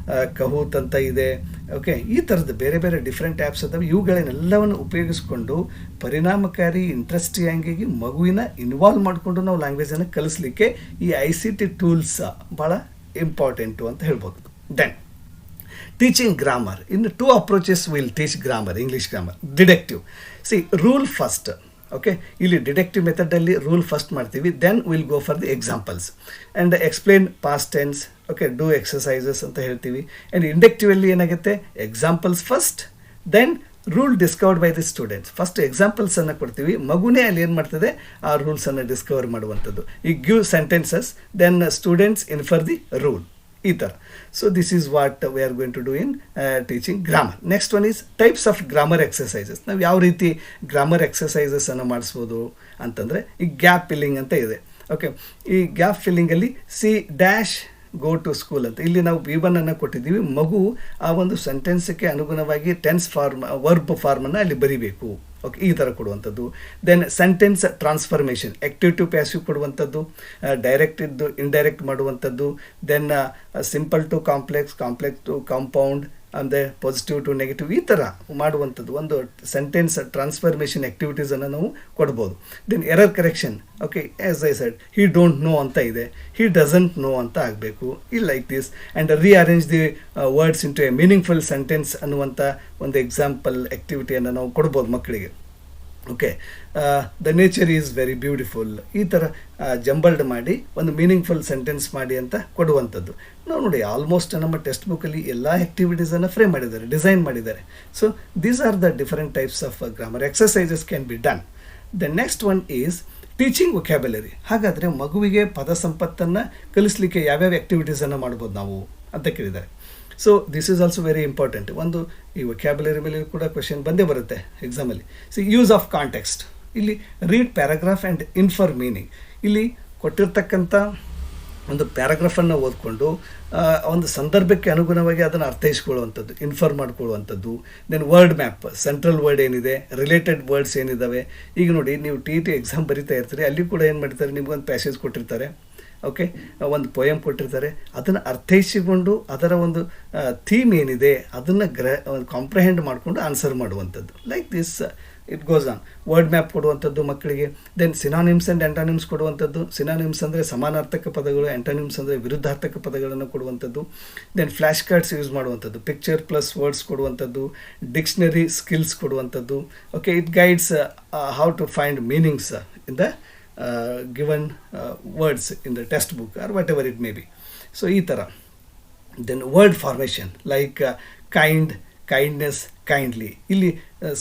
A: ಕಹೂತ್ ಅಂತ ಇದೆ. ಓಕೆ, ಈ ಥರದ್ದು ಬೇರೆ ಬೇರೆ ಡಿಫ್ರೆಂಟ್ ಆ್ಯಪ್ಸ್ ಅದಾವೆ. ಇವುಗಳನ್ನೆಲ್ಲವನ್ನು ಉಪಯೋಗಿಸ್ಕೊಂಡು ಪರಿಣಾಮಕಾರಿ, ಇಂಟ್ರೆಸ್ಟಿಂಗಾಗಿ ಮಗುವಿನ ಇನ್ವಾಲ್ವ್ ಮಾಡಿಕೊಂಡು ನಾವು ಲ್ಯಾಂಗ್ವೇಜನ್ನು ಕಲಿಸ್ಲಿಕ್ಕೆ ಈ ICT ಟೂಲ್ಸ್ ಭಾಳ ಇಂಪಾರ್ಟೆಂಟು ಅಂತ ಹೇಳ್ಬೋದು. Then teaching grammar. In 2 approaches will teach grammar, English grammar. Deductive. Rule first. Okay, ಇಲ್ಲಿ ಡಿಡಕ್ಟಿವ್ ಮೆಥಡಲ್ಲಿ ರೂಲ್ ಫಸ್ಟ್ ಮಾಡ್ತೀವಿ, then will go for the examples and explain past tense. Okay, do exercises ಅಂತ ಹೇಳ್ತೀವಿ. And ಇಂಡಕ್ಟಿವಲ್ಲಿ ಏನಾಗುತ್ತೆ, examples first, then rule discovered by the students. First ಎಕ್ಸಾಂಪಲ್ಸನ್ನು ಕೊಡ್ತೀವಿ, ಮಗುನೇ ಅಲ್ಲಿ ಏನು ಮಾಡ್ತದೆ ಆ ರೂಲ್ಸನ್ನು ಡಿಸ್ಕವರ್ ಮಾಡುವಂಥದ್ದು. ಈ give sentences, then students infer the rule, ಈ ಥರ. So this is what we are going to do in teaching grammar. Next one is types of grammar exercises. ನಾವು ಯಾವ ರೀತಿ ಗ್ರಾಮರ್ ಎಕ್ಸಸೈಸಸನ್ನು ಮಾಡಿಸ್ಬೋದು ಅಂತಂದರೆ, ಈ ಗ್ಯಾಪ್ ಫಿಲ್ಲಿಂಗ್ ಅಂತ ಇದೆ. ಓಕೆ, ಈ ಗ್ಯಾಪ್ ಫಿಲ್ಲಿಂಗಲ್ಲಿ ಗೋ ಟು ಸ್ಕೂಲ್ ಅಂತ ಇಲ್ಲಿ ನಾವು V1 ಅನ್ನು ಕೊಟ್ಟಿದ್ದೀವಿ. ಮಗು ಆ ಒಂದು ಸೆಂಟೆನ್ಸ್ಗೆ ಅನುಗುಣವಾಗಿ ಟೆನ್ಸ್ ಫಾರ್ಮ್, ವರ್ಬ್ ಫಾರ್ಮನ್ನು ಅಲ್ಲಿ ಬರಿಬೇಕು. ಓಕೆ, ಈ ಥರ ಕೊಡುವಂಥದ್ದು. Then sentence transformation, active to passive ಕೊಡುವಂಥದ್ದು, ಡೈರೆಕ್ಟ್ ಇದ್ದು ಇಂಡೈರೆಕ್ಟ್ ಮಾಡುವಂಥದ್ದು. Then simple to complex, complex to compound, ಅಂದರೆ ಪಾಸಿಟಿವ್ ಟು ನೆಗೆಟಿವ್, ಈ ಥರ ಮಾಡುವಂಥದ್ದು ಒಂದು ಸೆಂಟೆನ್ಸ್ ಟ್ರಾನ್ಸ್ಫರ್ಮೇಷನ್ ಆ್ಯಕ್ಟಿವಿಟೀಸನ್ನು ನಾವು ಕೊಡ್ಬೋದು. Then error correction. Okay, as I said, he don't know ಅಂತ ಇದೆ, ಹಿ ಡಸಂಟ್ ನೋ ಅಂತ ಆಗಬೇಕು, ಈ like this. And rearrange the words into a meaningful sentence ಅನ್ನುವಂಥ ಒಂದು ಎಕ್ಸಾಂಪಲ್ ಆ್ಯಕ್ಟಿವಿಟಿಯನ್ನು ನಾವು ಕೊಡ್ಬೋದು ಮಕ್ಕಳಿಗೆ. Okay, the nature is very beautiful, ಈ ಥರ ಜಂಬಲ್ಡ್ ಮಾಡಿ ಒಂದು ಮೀನಿಂಗ್ಫುಲ್ ಸೆಂಟೆನ್ಸ್ ಮಾಡಿ ಅಂತ ಕೊಡುವಂಥದ್ದು. ನಾವು ನೋಡಿ ಆಲ್ಮೋಸ್ಟ್ ನಮ್ಮ ಟೆಕ್ಸ್ಟ್ ಬುಕ್ಕಲ್ಲಿ ಎಲ್ಲ ಆ್ಯಕ್ಟಿವಿಟೀಸನ್ನು ಫ್ರೇಮ್ ಮಾಡಿದ್ದಾರೆ, ಡಿಸೈನ್ ಮಾಡಿದ್ದಾರೆ. So these are the different types of grammar exercises can be done. The next one is teaching vocabulary. ಹಾಗಾದರೆ ಮಗುವಿಗೆ ಪದ ಸಂಪತ್ತನ್ನು ಕಲಿಸಲಿಕ್ಕೆ ಯಾವ್ಯಾವ ಆ್ಯಕ್ಟಿವಿಟೀಸನ್ನು ಮಾಡ್ಬೋದು ನಾವು ಅಂತ ಕೇಳಿದ್ದಾರೆ. So this is also very important. ಒಂದು ಈ ವೊಕ್ಯಾಬ್ಯುಲರಿ ಮೇಲೆ ಕೂಡ ಕ್ವೆಶನ್ ಬಂದೇ ಬರುತ್ತೆ ಎಕ್ಸಾಮಲ್ಲಿ. Use of context. ಇಲ್ಲಿ read paragraph and infer meaning. ಇಲ್ಲಿ ಕೊಟ್ಟಿರ್ತಕ್ಕಂಥ ಒಂದು ಪ್ಯಾರಾಗ್ರಾಫನ್ನು ಓದ್ಕೊಂಡು ಒಂದು ಸಂದರ್ಭಕ್ಕೆ ಅನುಗುಣವಾಗಿ ಅದನ್ನು ಅರ್ಥೈಸ್ಕೊಳ್ಳುವಂಥದ್ದು, ಇನ್ಫಾರ್ಮ್ ಮಾಡ್ಕೊಳ್ಳುವಂಥದ್ದು. Then word map, central word ಏನಿದೆ, ರಿಲೇಟೆಡ್ ವರ್ಡ್ಸ್ ಏನಿದ್ದಾವೆ. ಈಗ ನೋಡಿ ನೀವು TET ಎಕ್ಸಾಮ್ ಬರೀತಾ ಇರ್ತೀರಿ, ಅಲ್ಲಿ ಕೂಡ ಏನು ಮಾಡ್ತಾರೆ, ನಿಮ್ಗೊಂದು ಪ್ಯಾಸೇಜ್ ಕೊಟ್ಟಿರ್ತಾರೆ. ಓಕೆ, ಒಂದು ಪೊಯಮ್ ಕೊಟ್ಟಿರ್ತಾರೆ, ಅದನ್ನು ಅರ್ಥೈಸಿಕೊಂಡು ಅದರ ಒಂದು ಥೀಮ್ ಏನಿದೆ ಅದನ್ನು ಕಾಂಪ್ರಹೆಂಡ್ ಮಾಡಿಕೊಂಡು ಆನ್ಸರ್ ಮಾಡುವಂಥದ್ದು. Like this it goes on. Word map ಕೊಡುವಂಥದ್ದು ಮಕ್ಕಳಿಗೆ. ದೆನ್ ಸಿನಾನಿಮ್ಸ್ ಆ್ಯಂಡ್ ಆ್ಯಂಟಾನಿಮ್ಸ್ ಕೊಡುವಂಥದ್ದು. ಸಿನಾನಿಮ್ಸ್ ಅಂದರೆ ಸಮಾನಾರ್ಥಕ ಪದಗಳು, ಆ್ಯಂಟಾನಿಮ್ಸ್ ಅಂದರೆ ವಿರುದ್ಧಾರ್ಥಕ ಪದಗಳನ್ನು ಕೊಡುವಂಥದ್ದು. ದೆನ್ ಫ್ಲ್ಯಾಶ್ ಕಾರ್ಡ್ಸ್ ಯೂಸ್ ಮಾಡುವಂಥದ್ದು, ಪಿಕ್ಚರ್ ಪ್ಲಸ್ ವರ್ಡ್ಸ್ ಕೊಡುವಂಥದ್ದು, ಡಿಕ್ಷನರಿ ಸ್ಕಿಲ್ಸ್ ಕೊಡುವಂಥದ್ದು. Okay, it guides how to find meanings in the given words in the textbook or whatever it may be. So ಈ ಥರ. Then word formation like kind, kindness, kindly. ಇಲ್ಲಿ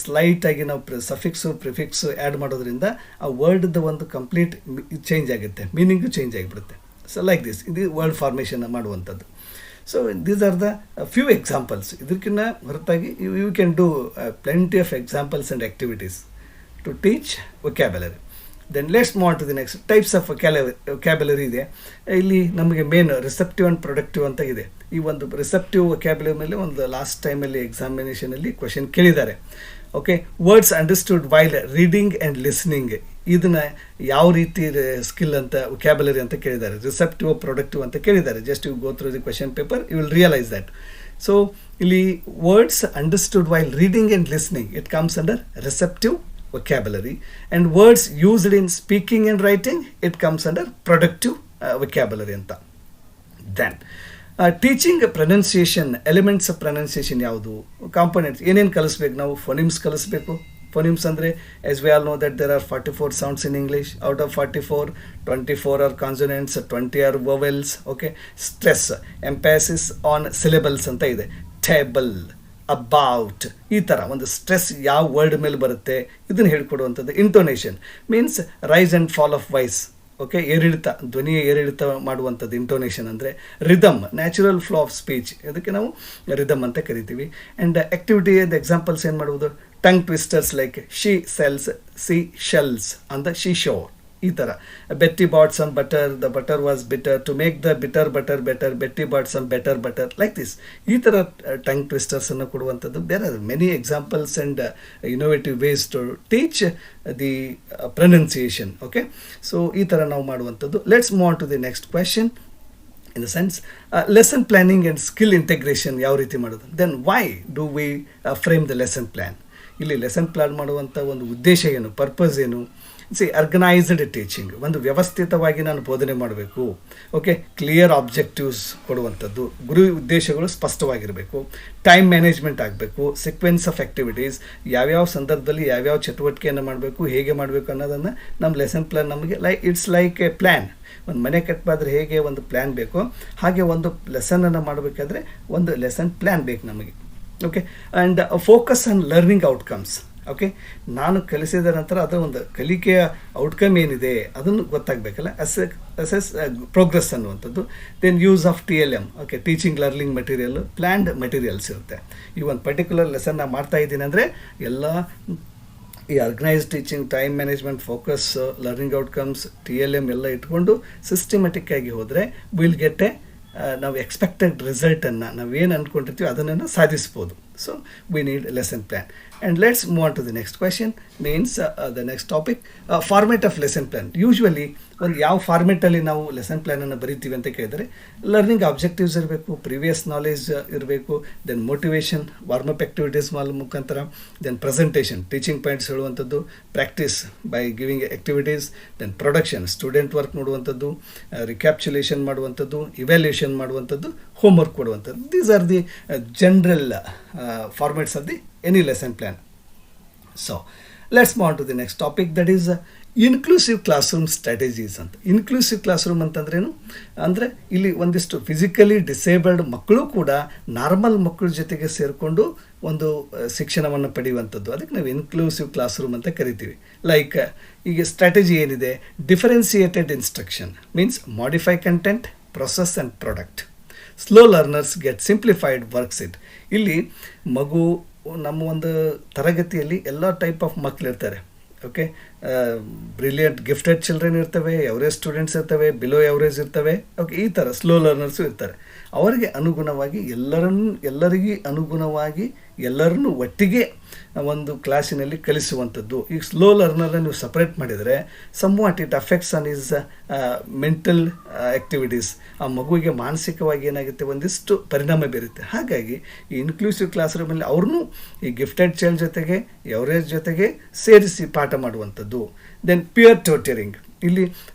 A: ಸ್ಲೈಟಾಗಿ ನಾವು suffix prefix add ಮಾಡೋದ್ರಿಂದ ಆ ವರ್ಡ್ದು ಒಂದು complete change ಆಗುತ್ತೆ, ಮೀನಿಂಗು ಚೇಂಜ್ ಆಗಿಬಿಡುತ್ತೆ. ಸೊ ಲೈಕ್ ದಿಸ್, ಇದು ವರ್ಡ್ ಫಾರ್ಮೇಷನ್ ಮಾಡುವಂಥದ್ದು. So these are the few examples. ಇದಕ್ಕಿಂತ ಹೊರತಾಗಿ you can do plenty of examples and activities to teach vocabulary. Then let's move on to the next types of vocabulary ಇದೆ. ಇಲ್ಲಿ ನಮಗೆ main receptive and productive ಅಂತ ಇದೆ. ಈ ಒಂದು receptive vocabulary ಮೇಲೆ ಒಂದು ಲಾಸ್ಟ್ ಟೈಮಲ್ಲಿ ಎಕ್ಸಾಮಿನೇಷನಲ್ಲಿ ಕ್ವೆಶನ್ ಕೇಳಿದ್ದಾರೆ. Okay, words understood while reading and listening. ಇದನ್ನು ಯಾವ ರೀತಿ ಸ್ಕಿಲ್ ಅಂತ ವೊಕ್ಯಾಬುಲರಿ ಅಂತ ಕೇಳಿದ್ದಾರೆ. ರಿಸೆಪ್ಟಿವ್ ಪ್ರೊಡಕ್ಟಿವ್ ಅಂತ ಕೇಳಿದ್ದಾರೆ. Just you go through the question paper, you will realise that. So ಇಲ್ಲಿ words understood while reading and listening, it comes under receptive vocabulary, and words used in speaking and writing, it comes under productive vocabulary anta. Then teaching pronunciation, elements of pronunciation ಯಾವುದು, components ಏನೇನು ಕಲಿಸ್ಬೇಕು ನಾವು. ಫೋನಿಮ್ಸ್ ಕಲಿಸ್ಬೇಕು. ಫೋನಿಮ್ಸ್ ಅಂದರೆ as we all know that there are 44 sounds in English. Out of 44, 24 are consonants, 20 are vowels. Okay, stress, emphasis on syllables ಅಂತ ಇದೆ. Table, about, ಈ ಥರ ಒಂದು ಸ್ಟ್ರೆಸ್ ಯಾವ ವರ್ಡ್ ಮೇಲೆ ಬರುತ್ತೆ ಇದನ್ನು ಹೇಳ್ಕೊಡುವಂಥದ್ದು. Intonation means rise and fall of voice. Okay, ಏರಿಳಿತ, ಧ್ವನಿಯ ಏರಿಳಿತ ಮಾಡುವಂಥದ್ದು ಇಂಟೋನೇಷನ್ ಅಂದರೆ. Rhythm, natural flow of speech, ಇದಕ್ಕೆ ನಾವು ರಿದಮ್ ಅಂತ ಕರಿತೀವಿ. ಆ್ಯಂಡ್ ಆ್ಯಕ್ಟಿವಿಟಿ ಎಕ್ಸಾಂಪಲ್ಸ್ ಏನು ಮಾಡ್ಬೋದು, tongue twisters like she sells, sea shells ಅಂತ ಶಿ ಶೋ. ಈ ಥರ. Betty bought some butter, the butter was bitter, to make the bitter butter better, Betty bought some better butter, like this. ಈ ಥರ tongue ಟ್ವಿಸ್ಟರ್ಸನ್ನು ಕೊಡುವಂಥದ್ದು. There are many examples and innovative ways to teach the pronunciation. Okay, so ಈ ಥರ ನಾವು ಮಾಡುವಂಥದ್ದು. Let's move on to the next question. In the sense lesson planning and skill integration ಯಾವ ರೀತಿ ಮಾಡೋದು. Then why do we frame the lesson plan. ಇಲ್ಲಿ lesson plan ಮಾಡುವಂಥ ಒಂದು ಉದ್ದೇಶ ಏನು, ಪರ್ಪಸ್ ಏನು. ಆರ್ಗನೈಸ್ಡ್ ಟೀಚಿಂಗ್, ಒಂದು ವ್ಯವಸ್ಥಿತವಾಗಿ ನಾನು ಬೋಧನೆ ಮಾಡಬೇಕು. ಓಕೆ, ಕ್ಲಿಯರ್ ಆಬ್ಜೆಕ್ಟಿವ್ಸ್ ಕೊಡುವಂಥದ್ದು, ಗುರಿ ಉದ್ದೇಶಗಳು ಸ್ಪಷ್ಟವಾಗಿರಬೇಕು. ಟೈಮ್ ಮ್ಯಾನೇಜ್ಮೆಂಟ್ ಆಗಬೇಕು. ಸೀಕ್ವೆನ್ಸ್ ಆಫ್ ಆ್ಯಕ್ಟಿವಿಟೀಸ್, ಯಾವ್ಯಾವ ಸಂದರ್ಭದಲ್ಲಿ ಯಾವ್ಯಾವ ಚಟುವಟಿಕೆಯನ್ನು ಮಾಡಬೇಕು, ಹೇಗೆ ಮಾಡಬೇಕು ಅನ್ನೋದನ್ನು ನಮ್ಮ ಲೆಸನ್ ಪ್ಲ್ಯಾನ್ ನಮಗೆ ಇಟ್ಸ್ ಲೈಕ್ ಎ ಪ್ಲ್ಯಾನ್. ಒಂದು ಮನೆ ಕಟ್ಟಬೇಕಾದ್ರೆ ಹೇಗೆ ಒಂದು ಪ್ಲ್ಯಾನ್ ಬೇಕೋ ಹಾಗೆ ಒಂದು ಲೆಸನನ್ನು ಮಾಡಬೇಕಾದ್ರೆ ಒಂದು ಲೆಸನ್ ಪ್ಲ್ಯಾನ್ ಬೇಕು ನಮಗೆ. Okay, and focus on learning outcomes. Okay, ನಾನು ಕಲಿಸಿದ ನಂತರ ಅದರ ಒಂದು ಕಲಿಕೆಯ ಔಟ್ಕಮ್ ಏನಿದೆ ಅದನ್ನು ಗೊತ್ತಾಗಬೇಕಲ್ಲ, ಅಸೆಸ್ ಪ್ರೋಗ್ರೆಸ್ ಅನ್ನುವಂಥದ್ದು. Then use of TLM. Okay, teaching learning material, planned materials ಇರುತ್ತೆ. ಈ ಒಂದು ಪರ್ಟಿಕ್ಯುಲರ್ ಲೆಸನ್ ನಾನು ಮಾಡ್ತಾ ಇದ್ದೀನಿ ಅಂದರೆ ಎಲ್ಲ ಈ organised teaching, time management, focus, learning outcomes, TLM ಎಲ್ಲ ಇಟ್ಕೊಂಡು ಸಿಸ್ಟಮೆಟಿಕ್ ಆಗಿ ಹೋದರೆ ವಿಲ್ ಗೆಟ್ ಎ ನಾವು ಎಕ್ಸ್ಪೆಕ್ಟೆಡ್ ರಿಸಲ್ಟನ್ನು ನಾವೇನು ಅಂದ್ಕೊಂಡಿರ್ತೀವಿ ಅದನ್ನು ಸಾಧಿಸ್ಬೋದು. So we need lesson plan. And let's move on to the next question. Means the next topic, format of lesson plan. Usually ಒಂದು ಯಾವ ಫಾರ್ಮೆಟಲ್ಲಿ ನಾವು ಲೆಸನ್ ಪ್ಲ್ಯಾನನ್ನು ಬರಿತೀವಿ ಅಂತ ಕೇಳಿದರೆ, ಲರ್ನಿಂಗ್ ಆಬ್ಜೆಕ್ಟಿವ್ಸ್ ಇರಬೇಕು, ಪ್ರೀವಿಯಸ್ ನಾಲೆಜ್ ಇರಬೇಕು, ದೆನ್ ಮೋಟಿವೇಶನ್, ವಾರ್ಮಪ್ ಆ್ಯಕ್ಟಿವಿಟೀಸ್ ಮುಖಾಂತರ, ದೆನ್ ಪ್ರೆಸೆಂಟೇಷನ್, ಟೀಚಿಂಗ್ ಪಾಯಿಂಟ್ಸ್ ಹೇಳುವಂಥದ್ದು, practice by giving activities, then production, student work ನೋಡುವಂಥದ್ದು, ರಿಕ್ಯಾಪ್ಚುಲೇಷನ್ ಮಾಡುವಂಥದ್ದು, ಇವ್ಯಾಲ್ಯೂಷನ್ ಮಾಡುವಂಥದ್ದು, ಹೋಮ್ವರ್ಕ್ ಕೊಡುವಂಥದ್ದು. These are the general formats of the any lesson plan. So let's move on to the next topic, that is inclusive classroom strategies ಅಂತ. Inclusive classroom ಅಂತಂದ್ರೇನು ಅಂದರೆ, ಇಲ್ಲಿ ಒಂದಿಷ್ಟು physically disabled ಮಕ್ಕಳು ಕೂಡ normal ಮಕ್ಕಳ ಜೊತೆಗೆ ಸೇರಿಕೊಂಡು ಒಂದು ಶಿಕ್ಷಣವನ್ನು ಪಡೆಯುವಂಥದ್ದು. ಅದಕ್ಕೆ ನಾವು ಇನ್ಕ್ಲೂಸಿವ್ ಕ್ಲಾಸ್ ರೂಮ್ ಅಂತ ಕರಿತೀವಿ. ಲೈಕ್ ಈಗ ಸ್ಟ್ರಾಟಜಿ ಏನಿದೆ, differentiated instruction means modify content, process and product. Slow learners get simplified works it. ಇಲ್ಲಿ ಮಗು ನಮ್ಮ ಒಂದು ತರಗತಿಯಲ್ಲಿ ಎಲ್ಲ ಟೈಪ್ ಆಫ್ ಮಕ್ಕಳಿರ್ತಾರೆ. ಓಕೆ, ಬ್ರಿಲಿಯಂಟ್ ಗಿಫ್ಟೆಡ್ ಚಿಲ್ಡ್ರನ್ ಇರ್ತವೆ, ಎವರೇಜ್ ಸ್ಟೂಡೆಂಟ್ಸ್ ಇರ್ತವೆ, ಬಿಲೋ ಎವರೇಜ್ ಇರ್ತವೆ. ಓಕೆ, ಈ ಥರ ಸ್ಲೋ ಲರ್ನರ್ಸು ಇರ್ತಾರೆ. ಅವರಿಗೆ ಅನುಗುಣವಾಗಿ ಎಲ್ಲರಿಗೂ ಅನುಗುಣವಾಗಿ ಎಲ್ಲರನ್ನೂ ಒಟ್ಟಿಗೆ ಒಂದು ಕ್ಲಾಸಿನಲ್ಲಿ ಕಲಿಸುವಂಥದ್ದು. ಈಗ ಸ್ಲೋ ಲರ್ನರ್ನ ನೀವು ಸಪ್ರೇಟ್ ಮಾಡಿದರೆ somewhat it affects on is mental activities. ಆ ಮಗುವಿಗೆ ಮಾನಸಿಕವಾಗಿ ಏನಾಗುತ್ತೆ, ಒಂದಿಷ್ಟು ಪರಿಣಾಮ ಬೀರುತ್ತೆ. ಹಾಗಾಗಿ ಈ ಇನ್ಕ್ಲೂಸಿವ್ ಕ್ಲಾಸ್ ರೂಮಲ್ಲಿ ಅವ್ರನ್ನೂ ಈ ಗಿಫ್ಟೆಡ್ ಚೈಲ್ಡ್ ಜೊತೆಗೆ ಎವರೇಜ್ ಜೊತೆಗೆ ಸೇರಿಸಿ ಪಾಠ ಮಾಡುವಂಥದ್ದು. ದೆನ್ ಪಿಯರ್ ಟ್ಯೂಟರಿಂಗ್, ಇಲ್ಲಿ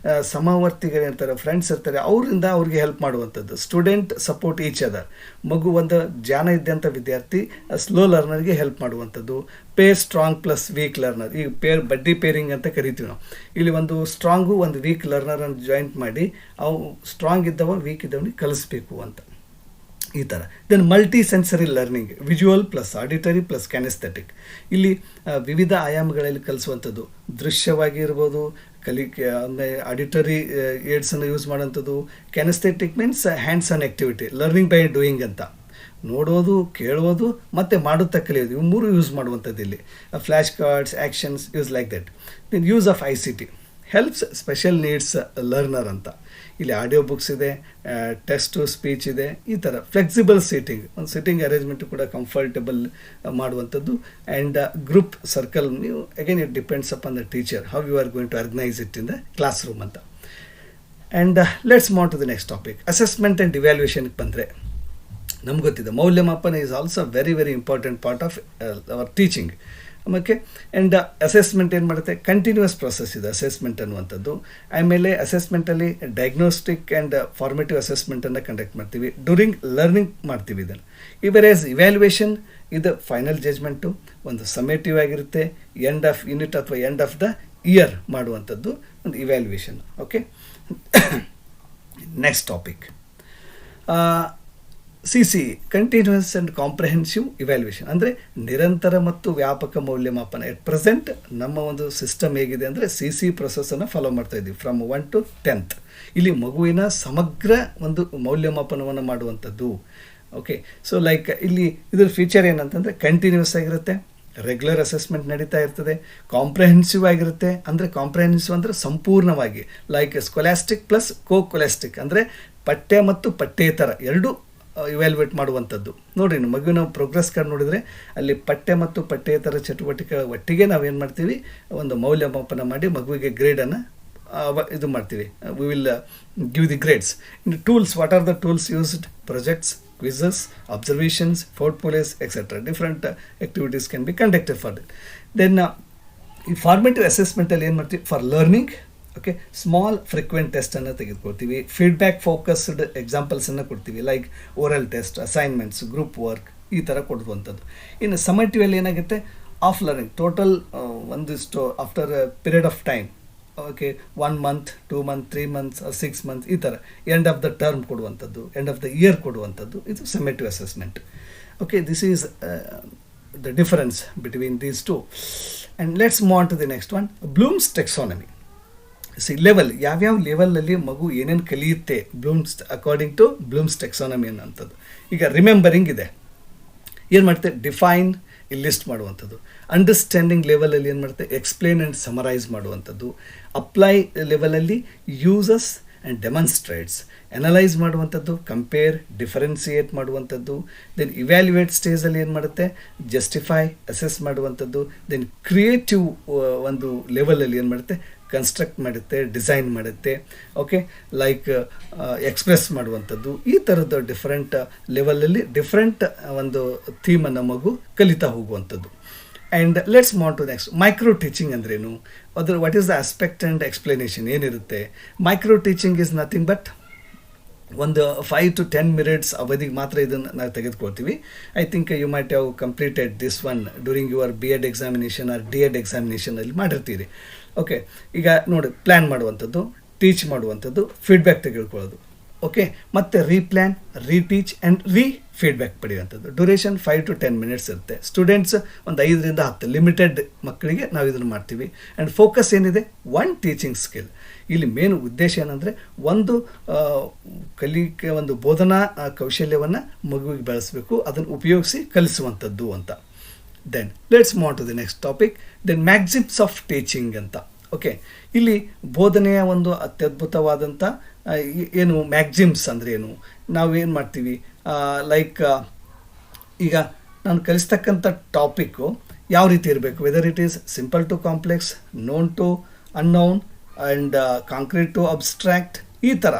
A: ಸಮವರ್ತಿಗಳು ಇರ್ತಾರೆ, ಫ್ರೆಂಡ್ಸ್ ಇರ್ತಾರೆ, ಅವರಿಂದ ಅವ್ರಿಗೆ ಹೆಲ್ಪ್ ಮಾಡುವಂಥದ್ದು. ಸ್ಟೂಡೆಂಟ್ ಸಪೋರ್ಟ್ ಈಚ್ ಅದರ್, ಮಗು ಒಂದು ಜ್ಞಾನ ಇದ್ದಂಥ ವಿದ್ಯಾರ್ಥಿ ಸ್ಲೋ ಲರ್ನರ್ಗೆ ಹೆಲ್ಪ್ ಮಾಡುವಂಥದ್ದು. Pair strong plus weak learner, ಈಗ ಬಡ್ಡಿ ಪೇರಿಂಗ್ ಅಂತ ಕರಿತೀವಿ ನಾವು. ಇಲ್ಲಿ ಒಂದು ಸ್ಟ್ರಾಂಗು ಒಂದು ವೀಕ್ ಲರ್ನರನ್ನು ಜಾಯಿಂಟ್ ಮಾಡಿ ಅವು ಸ್ಟ್ರಾಂಗ್ ಇದ್ದವ ವೀಕ್ ಇದ್ದವನಿಗೆ ಕಲಿಸ್ಬೇಕು ಅಂತ, ಈ ಥರ. Then multisensory learning, visual plus auditory plus kinesthetic, ಇಲ್ಲಿ ವಿವಿಧ ಆಯಾಮಗಳಲ್ಲಿ ಕಲಿಸುವಂಥದ್ದು. ದೃಶ್ಯವಾಗಿ ಇರ್ಬೋದು, ಕಲಿಕೆ ಅಂದರೆ ಆಡಿಟರಿ ಏಡ್ಸನ್ನು ಯೂಸ್ ಮಾಡೋಂಥದ್ದು. Kinesthetic means hands on activity, learning by doing ಅಂತ, ನೋಡೋದು, ಕೇಳೋದು ಮತ್ತು ಮಾಡುತ್ತಾ ಕಲಿಯೋದು, ಇವು ಮೂರು ಯೂಸ್ ಮಾಡುವಂಥದ್ದು ಇಲ್ಲಿ. Flash cards, actions use like that. Then use of ICT helps special needs learner ಅಂತ. ಇಲ್ಲಿ ಆಡಿಯೋ ಬುಕ್ಸ್ ಇದೆ, ಟೆಕ್ಸ್ಟ್ ಟು ಸ್ಪೀಚ್ ಇದೆ, ಈ ಥರ. ಫ್ಲೆಕ್ಸಿಬಲ್ ಸೀಟಿಂಗ್, ಒಂದು ಸಿಟ್ಟಿಂಗ್ ಅರೇಂಜ್ಮೆಂಟು ಕೂಡ ಕಂಫರ್ಟಬಲ್ ಮಾಡುವಂಥದ್ದು. ಆ್ಯಂಡ್ ಗ್ರೂಪ್ ಸರ್ಕಲ್, ನೀವು again it depends upon the teacher how you are going to organise it in the classroom ಅಂತ. And let's move to the next topic. Assessment and ಇವ್ಯಾಲ್ಯೂಯೇಷನ್ಗೆ ಬಂದರೆ ನಮ್ಗೆ ಗೊತ್ತಿದೆ ಮೌಲ್ಯಮಾಪನ is also very very important part of our teaching. Okay. And assessment ಏನು ಮಾಡುತ್ತೆ, continuous process ಇದೆ assessment ಅನ್ನುವಂಥದ್ದು. ಆಮೇಲೆ ಅಸೆಸ್ಮೆಂಟಲ್ಲಿ ಡಯಾಗ್ನೋಸ್ಟಿಕ್ ಆ್ಯಂಡ್ ಫಾರ್ಮೇಟಿವ್ ಅಸೆಸ್ಮೆಂಟನ್ನು ಕಂಡಕ್ಟ್ ಮಾಡ್ತೀವಿ, ಡ್ಯೂರಿಂಗ್ ಲರ್ನಿಂಗ್ ಮಾಡ್ತೀವಿ ಇದನ್ನು. ವೆರೇಸ್ ಇವ್ಯಾಲ್ಯೂಯೇಷನ್ ಇದು ಫೈನಲ್ ಜಜ್ಮೆಂಟು, ಒಂದು ಸಮೇಟಿವ್ ಆಗಿರುತ್ತೆ, ಎಂಡ್ ಆಫ್ ಯೂನಿಟ್ ಅಥವಾ ಎಂಡ್ ಆಫ್ ದ ಇಯರ್ ಮಾಡುವಂಥದ್ದು ಒಂದು evaluation. Okay. Next topic CC, continuous and comprehensive evaluation, ಅಂದರೆ ನಿರಂತರ ಮತ್ತು ವ್ಯಾಪಕ ಮೌಲ್ಯಮಾಪನ. ಎಟ್ ಪ್ರೆಸೆಂಟ್ ನಮ್ಮ ಒಂದು ಸಿಸ್ಟಮ್ ಹೇಗಿದೆ ಅಂದರೆ CC ಪ್ರೊಸೆಸನ್ನು ಫಾಲೋ ಮಾಡ್ತಾ ಇದ್ದೀವಿ ಫ್ರಮ್ 1 to 10th. ಇಲ್ಲಿ ಮಗುವಿನ ಸಮಗ್ರ ಒಂದು ಮೌಲ್ಯಮಾಪನವನ್ನು ಮಾಡುವಂಥದ್ದು. ಓಕೆ. ಸೊ ಲೈಕ್ ಇಲ್ಲಿ ಇದ್ರ ಫೀಚರ್ ಏನಂತಂದರೆ ಕಂಟಿನ್ಯೂಸ್ ಆಗಿರುತ್ತೆ, ರೆಗ್ಯುಲರ್ ಅಸೆಸ್ಮೆಂಟ್ ನಡೀತಾ ಇರ್ತದೆ, ಕಾಂಪ್ರಹೆನ್ಸಿವ್ ಆಗಿರುತ್ತೆ. ಅಂದರೆ ಕಾಂಪ್ರಹೆನ್ಸಿವ್ ಅಂದರೆ ಸಂಪೂರ್ಣವಾಗಿ, ಲೈಕ್ ಸ್ಕೊಲಾಸ್ಟಿಕ್ ಪ್ಲಸ್ ಕೋಕೊಲಾಸ್ಟಿಕ್, ಅಂದರೆ ಪಠ್ಯ ಮತ್ತು ಪಠ್ಯೇತರ ಎರಡೂ ಇವ್ಯಾಲ್ಯೂಯೇಟ್ ಮಾಡುವಂಥದ್ದು. ನೋಡಿರಿ, ಮಗುವಿನ ಪ್ರೋಗ್ರೆಸ್ ಕಾರ್ಡ್ ನೋಡಿದರೆ ಅಲ್ಲಿ ಪಠ್ಯ ಮತ್ತು ಪಠ್ಯೇತರ ಚಟುವಟಿಕೆ ಒಟ್ಟಿಗೆ ನಾವೇನು ಮಾಡ್ತೀವಿ, ಒಂದು ಮೌಲ್ಯಮಾಪನ ಮಾಡಿ ಮಗುವಿಗೆ ಗ್ರೇಡನ್ನು ಇದು ಮಾಡ್ತೀವಿ. We will give the grades. In tools, what are the tools used? Projects, quizzes, observations, portfolios etcetera. Different activities can be conducted for that. Then ಈ ಫಾರ್ಮೇಟಿವ್ ಅಸೆಸ್ಮೆಂಟಲ್ಲಿ ಏನು ಮಾಡ್ತೀವಿ, for learning. Okay. Small frequent ಟೆಸ್ಟನ್ನು ತೆಗೆದುಕೊಳ್ತೀವಿ, feedback focused ಎಕ್ಸಾಂಪಲ್ಸನ್ನು ಕೊಡ್ತೀವಿ, like oral test, assignments, group work, ಈ ಥರ ಕೊಡುವಂಥದ್ದು. ಇನ್ನು ಸಮೇಟಿವಲ್ಲಿ ಏನಾಗುತ್ತೆ, ಆಫ್ ಲರ್ನಿಂಗ್, ಟೋಟಲ್ ಒಂದಿಷ್ಟು after period of time. Okay. 1 month, 2 months, 3 months, 6 months, ಈ ಥರ ಎಂಡ್ ಆಫ್ ದ ಟರ್ಮ್ ಕೊಡುವಂಥದ್ದು, ಎಂಡ್ ಆಫ್ ದ ಇಯರ್ ಕೊಡುವಂಥದ್ದು, ಇದು summative assessment. Okay. This is the difference between these two. And let's move on to the next one, Bloom's taxonomy. Level, ಯಾವ್ಯಾವ ಲೆವೆಲಲ್ಲಿ ಮಗು ಏನೇನು ಕಲಿಯುತ್ತೆ, Bloom's according to Bloom's taxonomy ಅನ್ನೋಂಥದ್ದು. ಈಗ ರಿಮೆಂಬರಿಂಗ್ ಇದೆ, ಏನು ಮಾಡುತ್ತೆ, ಡಿಫೈನ್, ಲಿಸ್ಟ್ ಮಾಡುವಂಥದ್ದು. ಅಂಡರ್ಸ್ಟ್ಯಾಂಡಿಂಗ್ ಲೆವೆಲಲ್ಲಿ ಏನು ಮಾಡುತ್ತೆ, ಎಕ್ಸ್ಪ್ಲೇನ್ ಆ್ಯಂಡ್ ಸಮರೈಸ್ ಮಾಡುವಂಥದ್ದು. ಅಪ್ಲೈ ಲೆವೆಲಲ್ಲಿ ಯೂಸಸ್ ಆ್ಯಂಡ್ ಡೆಮಾನ್ಸ್ಟ್ರೇಟ್ಸ್, ಅನಲೈಸ್ ಮಾಡುವಂಥದ್ದು, ಕಂಪೇರ್, ಡಿಫರೆನ್ಸಿಯೇಟ್ ಮಾಡುವಂಥದ್ದು. ದೆನ್ ಇವ್ಯಾಲ್ಯೂಯೇಟ್ ಸ್ಟೇಜಲ್ಲಿ ಏನು ಮಾಡುತ್ತೆ, ಜಸ್ಟಿಫೈ, ಅಸೆಸ್ ಮಾಡುವಂಥದ್ದು. ದೆನ್ ಕ್ರಿಯೇಟಿವ್ ಒಂದು ಲೆವೆಲಲ್ಲಿ ಏನು ಮಾಡುತ್ತೆ, ಕನ್ಸ್ಟ್ರಕ್ಟ್ ಮಾಡುತ್ತೆ, ಡಿಸೈನ್ ಮಾಡುತ್ತೆ. ಓಕೆ. ಲೈಕ್ ಎಕ್ಸ್ಪ್ರೆಸ್ ಮಾಡುವಂಥದ್ದು. ಈ ಥರದ ಡಿಫ್ರೆಂಟ್ ಲೆವೆಲಲ್ಲಿ ಡಿಫ್ರೆಂಟ್ ಒಂದು ಥೀಮನ್ನು ಮಗು ಕಲಿತಾ ಹೋಗುವಂಥದ್ದು. And let's move to next, micro teaching ಅಂದ್ರೇನು, ಅದರ what is the aspect and explanation ಏನಿರುತ್ತೆ. Micro teaching is nothing but ಒಂದು 5 to 10 minutes ಅವಧಿಗೆ ಮಾತ್ರ ಇದನ್ನು ನಾವು ತೆಗೆದುಕೊಳ್ತೀವಿ. I think you might have completed this one during your B.Ed examination or D.Ed ಎಕ್ಸಾಮಿನೇಷನಲ್ಲಿ ಮಾಡಿರ್ತೀರಿ. ಓಕೆ. ಈಗ ನೋಡಿ, ಪ್ಲ್ಯಾನ್ ಮಾಡುವಂಥದ್ದು, ಟೀಚ್ ಮಾಡುವಂಥದ್ದು, ಫೀಡ್ಬ್ಯಾಕ್ ತೆಗೆದುಕೊಳ್ಳೋದು. ಓಕೆ. ಮತ್ತು ರೀಪ್ಲ್ಯಾನ್, ರೀಟೀಚ್ ಆ್ಯಂಡ್ ಫೀಡ್ಬ್ಯಾಕ್ ಪಡೆಯುವಂಥದ್ದು. ಡ್ಯೂರೇಷನ್ 5 to 10 minutes ಇರುತ್ತೆ. ಸ್ಟೂಡೆಂಟ್ಸ್ ಒಂದು 5 to 10 ಲಿಮಿಟೆಡ್ ಮಕ್ಕಳಿಗೆ ನಾವು ಇದನ್ನು ಮಾಡ್ತೀವಿ. ಆ್ಯಂಡ್ ಫೋಕಸ್ ಏನಿದೆ, ಒನ್ ಟೀಚಿಂಗ್ ಸ್ಕಿಲ್. ಇಲ್ಲಿ ಮೇನ್ ಉದ್ದೇಶ ಏನಂದರೆ ಒಂದು ಕಲಿಕೆ, ಒಂದು ಬೋಧನಾ ಕೌಶಲ್ಯವನ್ನು ಮಗುವಿಗೆ ಬೆಳೆಸಬೇಕು, ಅದನ್ನು ಉಪಯೋಗಿಸಿ ಕಲಿಸುವಂಥದ್ದು ಅಂತ. Then let's move to the next topic, then maxims of teaching ಅಂತ. ಓಕೆ. ಇಲ್ಲಿ ಬೋಧನೆಯ ಒಂದು ಅತ್ಯದ್ಭುತವಾದಂಥ ಏನು ಮ್ಯಾಕ್ಸಿಮ್ಸ್ ಅಂದರೆ ಏನು, ನಾವು ಏನು ಮಾಡ್ತೀವಿ, ಲೈಕ್ ಈಗ ನಾನು ಕಲಿಸ್ತಕ್ಕಂಥ ಟಾಪಿಕ್ಕು ಯಾವ ರೀತಿ ಇರಬೇಕು, whether it is simple to complex, known to unknown and concrete to abstract, ಈ ಥರ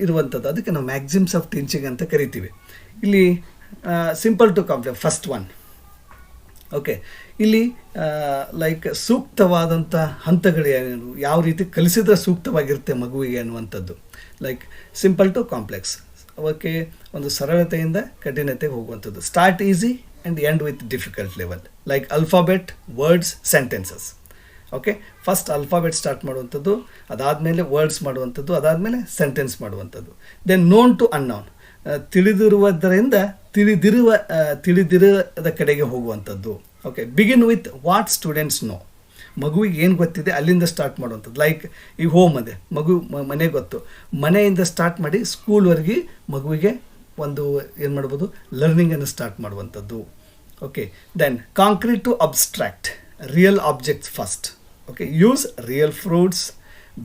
A: ಇರುವಂಥದ್ದು. ಅದಕ್ಕೆ ನಾವು ಮ್ಯಾಕ್ಸಿಮ್ಸ್ ಆಫ್ ಟೀಚಿಂಗ್ ಅಂತ ಕರಿತೀವಿ. ಇಲ್ಲಿ simple to complex first one. Okay, ಇಲ್ಲಿ ಲೈಕ್ ಸೂಕ್ತವಾದಂಥ ಹಂತಗಳು ಏನೇನು, ಯಾವ ರೀತಿ ಕಲಿಸಿದ್ರೆ ಸೂಕ್ತವಾಗಿರುತ್ತೆ ಮಗುವಿಗೆ ಅನ್ನುವಂಥದ್ದು. Like simple to complex, okay, ಒಂದು ಸರಳತೆಯಿಂದ ಕಠಿಣತೆಗೆ ಹೋಗುವಂಥದ್ದು. Start easy and end with difficult level, like alphabet, words, sentences. Okay, first alphabet start ಮಾಡುವಂಥದ್ದು, ಅದಾದಮೇಲೆ ವರ್ಡ್ಸ್ ಮಾಡುವಂಥದ್ದು, ಅದಾದಮೇಲೆ ಸೆಂಟೆನ್ಸ್ ಮಾಡುವಂಥದ್ದು. ದೆನ್ ನೋನ್ ಟು ಅನ್ನೋನ್, ತಿಳಿದಿರುವುದರಿಂದ ತಿಳಿದಿರದ ಕಡೆಗೆ ಹೋಗುವಂಥದ್ದು. Okay, begin with what students know, ಮಗುವಿಗೆ ಏನು ಗೊತ್ತಿದೆ ಅಲ್ಲಿಂದ ಸ್ಟಾರ್ಟ್ ಮಾಡುವಂಥದ್ದು. ಲೈಕ್ ಈ ಹೋಮ್ ಅದೇ ಮನೆ ಗೊತ್ತು, ಮನೆಯಿಂದ ಸ್ಟಾರ್ಟ್ ಮಾಡಿ ಸ್ಕೂಲ್ವರೆಗೆ ಮಗುವಿಗೆ ಒಂದು ಏನು ಮಾಡ್ಬೋದು, ಲರ್ನಿಂಗನ್ನು ಸ್ಟಾರ್ಟ್ ಮಾಡುವಂಥದ್ದು. Okay, then concrete to abstract, real objects first. Okay, use real fruits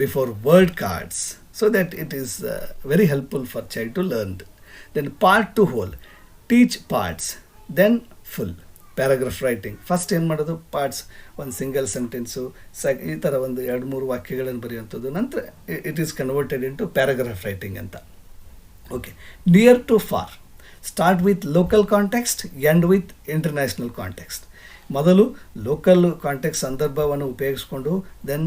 A: before word cards so that it is very helpful for child to learn. Then part to whole, teach parts, then full. Paragraph writing, first ಏನು ಮಾಡೋದು, parts, ಒಂದು single sentence, ಈ ಥರ ಒಂದು 2-3 ವಾಕ್ಯಗಳನ್ನು ಬರೆಯುವಂಥದ್ದು. ನಂತರ it is converted into paragraph writing ಅಂತ. Okay, near to far, start with local context, end with international context. ಮೊದಲು ಲೋಕಲ್ ಕಾಂಟೆಕ್ಸ್ಟ್ ಸಂದರ್ಭವನ್ನು ಉಪಯೋಗಿಸ್ಕೊಂಡು ದೆನ್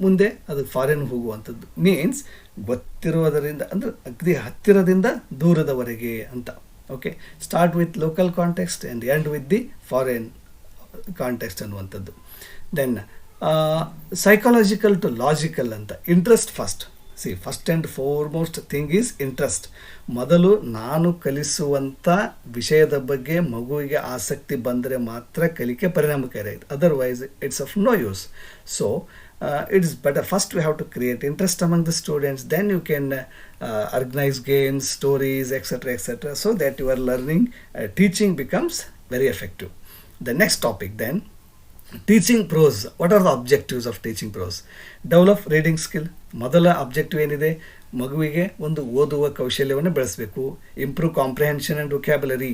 A: ಮುಂದೆ ಅದು ಫಾರಿನ್ ಹೋಗುವಂಥದ್ದು. ಮೀನ್ಸ್ ಗೊತ್ತಿರುವುದರಿಂದ ಅಂದರೆ ಅಗದಿ ಹತ್ತಿರದಿಂದ ದೂರದವರೆಗೆ ಅಂತ. Okay, start with local context and end with the foreign context ಅನ್ನುವಂಥದ್ದು. ದೆನ್ ಸೈಕಾಲಜಿಕಲ್ ಟು ಲಾಜಿಕಲ್ ಅಂತ. Interest first. First and foremost thing is interest. ಮೊದಲು ನಾನು ಕಲಿಸುವಂಥ ವಿಷಯದ ಬಗ್ಗೆ ಮಗುವಿಗೆ ಆಸಕ್ತಿ ಬಂದರೆ ಮಾತ್ರ ಕಲಿಕೆ ಪರಿಣಾಮಕಾರಿ ಆಯಿತು, otherwise it's of no use. So it is better first we have to create interest among the students, then you can organize games, stories, etc., so that your learning teaching becomes very effective. The next topic then, teaching prose. What are the objectives of teaching prose? Develop reading skill. ಮೊದಲ objective ಏನಿದೆ, ಮಗುವಿಗೆ ಒಂದು ಓದುವ ಕೌಶಲ್ಯವನ್ನು ಬೆಳೆಸಬೇಕು. Improve comprehension and vocabulary,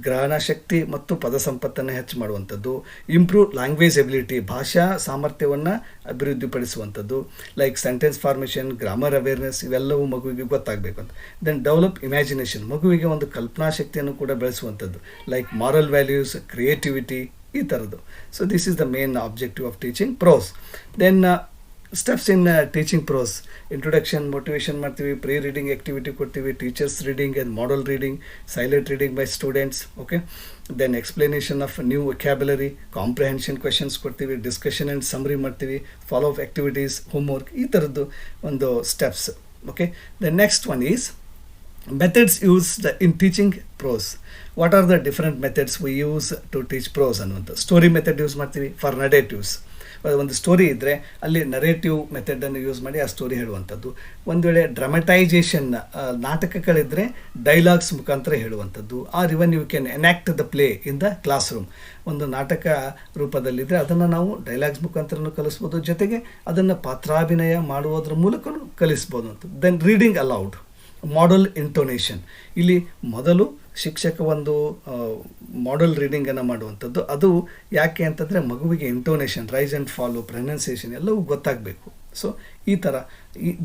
A: ಗ್ರಹಣ ಶಕ್ತಿ ಮತ್ತು ಪದ ಸಂಪತ್ತನ್ನು ಹೆಚ್ಚು ಮಾಡುವಂಥದ್ದು. ಇಂಪ್ರೂವ್ ಲ್ಯಾಂಗ್ವೇಜ್ ಎಬಿಲಿಟಿ, ಭಾಷಾ ಸಾಮರ್ಥ್ಯವನ್ನು ಅಭಿವೃದ್ಧಿಪಡಿಸುವಂಥದ್ದು. Like sentence formation, grammar awareness, ಇವೆಲ್ಲವೂ ಮಗುವಿಗೆ ಗೊತ್ತಾಗಬೇಕು ಅಂತ. ದೆನ್ ಡೆವಲಪ್ ಇಮ್ಯಾಜಿನೇಷನ್, ಮಗುವಿಗೆ ಒಂದು ಕಲ್ಪನಾ ಶಕ್ತಿಯನ್ನು ಕೂಡ ಬೆಳೆಸುವಂಥದ್ದು. ಲೈಕ್ ಮಾರಲ್ ವ್ಯಾಲ್ಯೂಸ್, ಕ್ರಿಯೇಟಿವಿಟಿ, ಈ ಥರದ್ದು. So this is the main objective of teaching prose. Then steps in teaching prose, introduction, motivation ಮಾಡ್ತೀವಿ, ಪ್ರೀ ರೀಡಿಂಗ್ ಆ್ಯಕ್ಟಿವಿಟಿ ಕೊಡ್ತೀವಿ, teachers reading and model reading, silent reading by students. Okay, then explanation of new vocabulary, comprehension questions ಕೊಡ್ತೀವಿ, discussion and summary ಮಾಡ್ತೀವಿ, follow up activities, homework, ಈ ಥರದ್ದು ಒಂದು steps. Okay, the next one is methods used in teaching prose. What are the different methods we use to teach prose ಅನ್ನುವಂಥ. Story method use ಮಾಡ್ತೀವಿ for narratives. ಒಂದು story ಇದ್ದರೆ ಅಲ್ಲಿ narrative ಮೆಥಡನ್ನು use ಮಾಡಿ ಆ ಸ್ಟೋರಿ ಹೇಳುವಂಥದ್ದು. ಒಂದು ವೇಳೆ ಡ್ರಾಮಟೈಜೇಷನ್ ನಾಟಕಗಳಿದ್ದರೆ ಡೈಲಾಗ್ಸ್ ಮುಖಾಂತರ ಹೇಳುವಂಥದ್ದು. Or even you can enact the play in the classroom. ಒಂದು ನಾಟಕ ರೂಪದಲ್ಲಿದ್ದರೆ ಅದನ್ನು ನಾವು ಡೈಲಾಗ್ಸ್ ಮುಖಾಂತರನೂ ಕಲಿಸ್ಬೋದು, ಜೊತೆಗೆ ಅದನ್ನು ಪಾತ್ರಾಭಿನಯ ಮಾಡುವುದ್ರ ಮೂಲಕನೂ ಕಲಿಸ್ಬೋದು ಅಂತ. ದೆನ್ ರೀಡಿಂಗ್ ಅಲೌಡ್, ಮಾಡಲ್ ಇಂಟೋನೇಷನ್. ಇಲ್ಲಿ ಮೊದಲು ಶಿಕ್ಷಕ ಒಂದು ಮಾಡಲ್ ರೀಡಿಂಗನ್ನು ಮಾಡುವಂಥದ್ದು. ಅದು ಯಾಕೆ ಅಂತಂದರೆ ಮಗುವಿಗೆ intonation, rise and fall, pronunciation ಎಲ್ಲವೂ ಗೊತ್ತಾಗಬೇಕು. ಸೊ ಈ ಥರ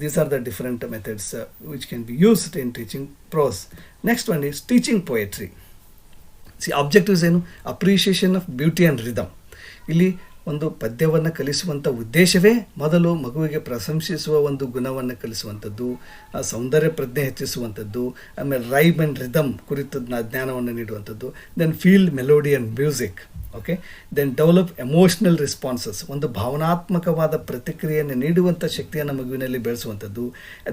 A: these are the different methods which can be used in teaching prose. Next one is teaching poetry. Objectives ಏನು, appreciation of beauty and rhythm. ಇಲ್ಲಿ ಒಂದು ಪದ್ಯವನ್ನು ಕಲಿಸುವಂಥ ಉದ್ದೇಶವೇ ಮೊದಲು ಮಗುವಿಗೆ ಪ್ರಶಂಸಿಸುವ ಒಂದು ಗುಣವನ್ನು ಕಲಿಸುವಂಥದ್ದು, ಸೌಂದರ್ಯ ಪ್ರಜ್ಞೆ ಹೆಚ್ಚಿಸುವಂಥದ್ದು, ಆಮೇಲೆ ರೈಮ್ ಆ್ಯಂಡ್ ರಿದಮ್ ಕುರಿತು ಜ್ಞಾನವನ್ನು ನೀಡುವಂಥದ್ದು. Then feel melody and music. Okay, then develop emotional responses, ಒಂದು ಭಾವನಾತ್ಮಕವಾದ ಪ್ರತಿಕ್ರಿಯೆಯನ್ನು ನೀಡುವಂಥ ಶಕ್ತಿಯನ್ನು ಮಗುವಿನಲ್ಲಿ ಬೆಳೆಸುವಂಥದ್ದು.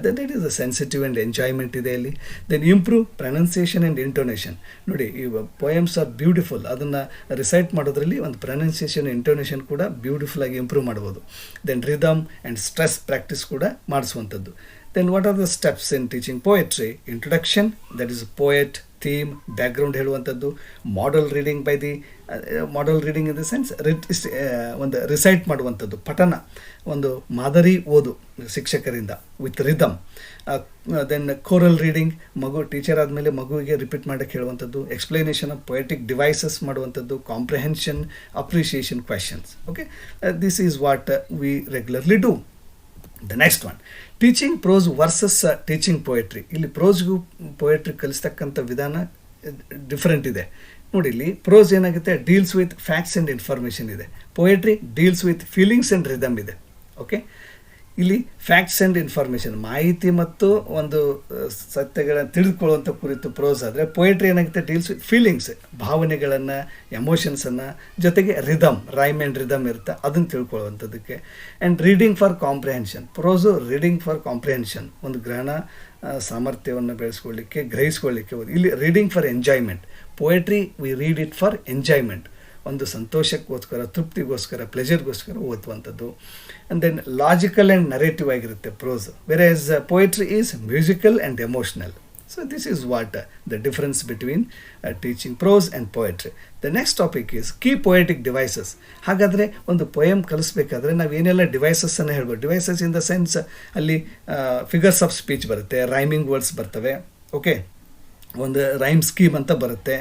A: Then it is a sensitive and enjoyment ಇದೆ ಅಲ್ಲಿ. Then improve pronunciation and intonation. ನೋಡಿ, ಈ ಪೋಯಮ್ಸ್ ಆರ್ ಬ್ಯೂಟಿಫುಲ್, ಅದನ್ನು ರಿಸೈಟ್ ಮಾಡೋದ್ರಲ್ಲಿ ಒಂದು ಪ್ರೊನೌನ್ಸಿಯೇಷನ್, ಇಂಟೋನೇಷನ್ ಕೂಡ ಬ್ಯೂಟಿಫುಲ್ ಆಗಿ ಇಂಪ್ರೂವ್ ಮಾಡ್ಬೋದು. Then rhythm and stress practice ಕೂಡ ಮಾಡಿಸುವಂಥದ್ದು. Then what are the steps in teaching poetry? Introduction, that is poet, theme, background ಹೇಳುವಂಥದ್ದು, model reading by the model reading in the sense ಒಂದು recite ಮಾಡುವಂಥದ್ದು, ಪಠನ, ಒಂದು ಮಾದರಿ ಓದು ಶಿಕ್ಷಕರಿಂದ with rhythm. Then choral reading, ಮಗು ಟೀಚರ್ ಆದಮೇಲೆ ಮಗುವಿಗೆ ರಿಪೀಟ್ ಮಾಡೋಕ್ಕೆ ಹೇಳುವಂಥದ್ದು, ಎಕ್ಸ್ಪ್ಲನೇಷನ್ ಆಫ್ ಪೊಯೆಟಿಕ್ ಡಿವೈಸಸ್ ಮಾಡುವಂಥದ್ದು, comprehension, appreciation questions. Okay, this is what we regularly do. The next one, teaching prose versus teaching poetry. ಇಲ್ಲಿ ಪ್ರೋಸ್ಗೂ ಪೊಯೆಟ್ರಿ ಕಲಿಸ್ತಕ್ಕಂಥ ವಿಧಾನ ಡಿಫ್ರೆಂಟ್ ಇದೆ. ನೋಡಿ, ಇಲ್ಲಿ ಪ್ರೋಸ್ ಏನಾಗುತ್ತೆ, deals with facts and information ಇದೆ. Poetry deals with feelings and rhythm ಇದೆ. Okay, ಇಲ್ಲಿ ಫ್ಯಾಕ್ಟ್ಸ್ ಆ್ಯಂಡ್ ಇನ್ಫಾರ್ಮೇಷನ್, ಮಾಹಿತಿ ಮತ್ತು ಒಂದು ಸತ್ಯಗಳನ್ನು ತಿಳಿದುಕೊಳ್ಳುವಂಥ ಕುರಿತು ಪ್ರೋಸ್ ಆದರೆ, ಪೊಯೆಟ್ರಿ ಏನಾಗುತ್ತೆ, ಡೀಲ್ಸ್ ವಿತ್ ಫೀಲಿಂಗ್ಸ್, ಭಾವನೆಗಳನ್ನು, ಎಮೋಷನ್ಸನ್ನು, ಜೊತೆಗೆ ರಿದಮ್, ರೈಮ್ ಆ್ಯಂಡ್ ರಿದಮ್ ಇರುತ್ತೆ, ಅದನ್ನು ತಿಳ್ಕೊಳ್ಳುವಂಥದ್ದಕ್ಕೆ. And reading for comprehension, prose reading for comprehension, ಒಂದು ಗ್ರಹಣ ಸಾಮರ್ಥ್ಯವನ್ನು ಬೆಳೆಸ್ಕೊಳ್ಳಿಕ್ಕೆ, ಗ್ರಹಿಸ್ಕೊಳ್ಳಿಕ್ಕೆ. ಇಲ್ಲಿ reading for enjoyment, poetry we read it for enjoyment, ಒಂದು ಸಂತೋಷಕ್ಕೋಸ್ಕರ, ತೃಪ್ತಿಗೋಸ್ಕರ, ಪ್ಲೆಜರ್ಗೋಸ್ಕರ ಓದುವಂಥದ್ದು. And then logical and narrative ಆಗಿರುತ್ತೆ prose, versus poetry is musical and emotional. So this is what the difference between teaching prose and poetry. The next topic is key poetic devices. ಹಾಗಾದರೆ ಒಂದು poem ಕಲಿಸ್ಬೇಕಾದ್ರೆ ನಾವು ಏನೆಲ್ಲ ಡಿವೈಸಸ್ಸನ್ನು ಹೇಳ್ಬೋದು. Devices in the sense ಅಲ್ಲಿ figures of speech ಬರುತ್ತೆ, rhyming words ಬರ್ತವೆ. ಓಕೆ, ಒಂದು ರೈಮ್ ಸ್ಕೀಮ್ ಅಂತ ಬರುತ್ತೆ.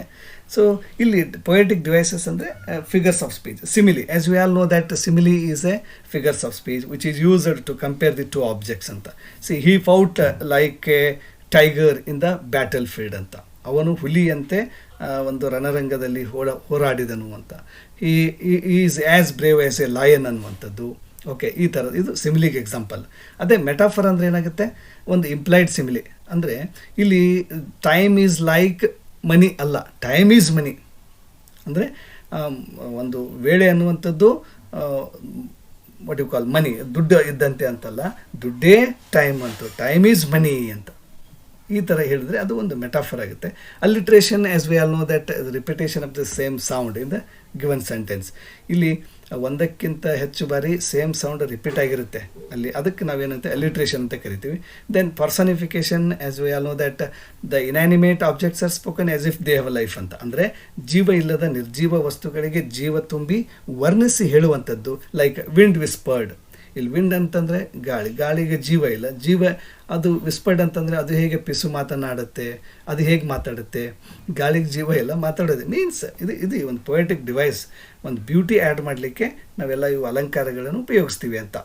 A: ಸೊ ಇಲ್ಲಿ ಪೊಯೆಟಿಕ್ ಡಿವೈಸಸ್ ಅಂದರೆ figures of speech. Simile, as we all know that simile is a figures of speech which is used to compare the two objects ಅಂತ. See, he fought like a tiger in the battlefield ಅಂತ, ಅವನು ಹುಲಿಯಂತೆ ಒಂದು ರಣರಂಗದಲ್ಲಿ ಹೋರಾಡಿದನು ಅಂತ. Is as brave as A lion ಅನ್ನುವಂಥದ್ದು. Okay, ಈ ಥರ ಇದು ಸಿಮಿಲಿಗೆ ಎಕ್ಸಾಂಪಲ್. ಅದೇ ಮೆಟಾಫರ್ ಅಂದರೆ ಏನಾಗುತ್ತೆ, ಒಂದು ಇಂಪ್ಲೈಡ್ ಸಿಮಿಲಿ ಅಂದರೆ ಇಲ್ಲಿ ಟೈಮ್ ಈಸ್ ಲೈಕ್ ಮನಿ ಅಲ್ಲ, ಟೈಮ್ ಈಸ್ ಮನಿ ಅಂದರೆ ಒಂದು ವೇಳೆ ಅನ್ನುವಂಥದ್ದು ವಾಟ್ ಯು ಕಾಲ್ ಮನಿ, ದುಡ್ಡು ಇದ್ದಂತೆ ಅಂತಲ್ಲ, ದುಡ್ಡೇ ಟೈಮ್ ಅಂತು, ಟೈಮ್ ಈಸ್ ಮನಿ ಅಂತ ಈ ಥರ ಹೇಳಿದ್ರೆ ಅದು ಒಂದು ಮೆಟಾಫರ್ ಆಗುತ್ತೆ. Alliteration, as we all know that repetition of the same sound in the given sentence. ಇಲ್ಲಿ ಒಂದಕ್ಕಿಂತ ಹೆಚ್ಚು ಬಾರಿ ಸೇಮ್ ಸೌಂಡ್ ರಿಪೀಟ್ ಆಗಿರುತ್ತೆ ಅಲ್ಲಿ, ಅದಕ್ಕೆ ನಾವೇನಂತೆ ಅಲಿಟ್ರೇಷನ್ ಅಂತ ಕರಿತೀವಿ. Then personification, as we all know that the inanimate objects are spoken as if they have a life ಅಂತ. ಅಂದರೆ ಜೀವ ಇಲ್ಲದ ನಿರ್ಜೀವ ವಸ್ತುಗಳಿಗೆ ಜೀವ ತುಂಬಿ ವರ್ಣಿಸಿ ಹೇಳುವಂಥದ್ದು. ಲೈಕ್ ವಿಂಡ್ ವಿಸ್ಪರ್ಡ್, ಇಲ್ಲಿ ವಿಂಡ್ ಅಂತಂದರೆ ಗಾಳಿ, ಗಾಳಿಗೆ ಜೀವ ಇಲ್ಲ, ಜೀವ ಅದು ವಿಸ್ಪರ್ಡ್ ಅಂತಂದರೆ ಅದು ಹೇಗೆ ಪಿಸು ಮಾತನಾಡುತ್ತೆ, ಅದು ಹೇಗೆ ಮಾತಾಡುತ್ತೆ, ಗಾಳಿಗೆ ಜೀವ ಇಲ್ಲ, ಮಾತಾಡೋದು ಮೀನ್ಸ್ ಇದು ಒಂದು ಪೊಯೆಟಿಕ್ ಡಿವೈಸ್, ಒಂದು ಬ್ಯೂಟಿ ಆ್ಯಡ್ ಮಾಡಲಿಕ್ಕೆ ನಾವೆಲ್ಲ ಇವು ಅಲಂಕಾರಗಳನ್ನು ಉಪಯೋಗಿಸ್ತೀವಿ ಅಂತ.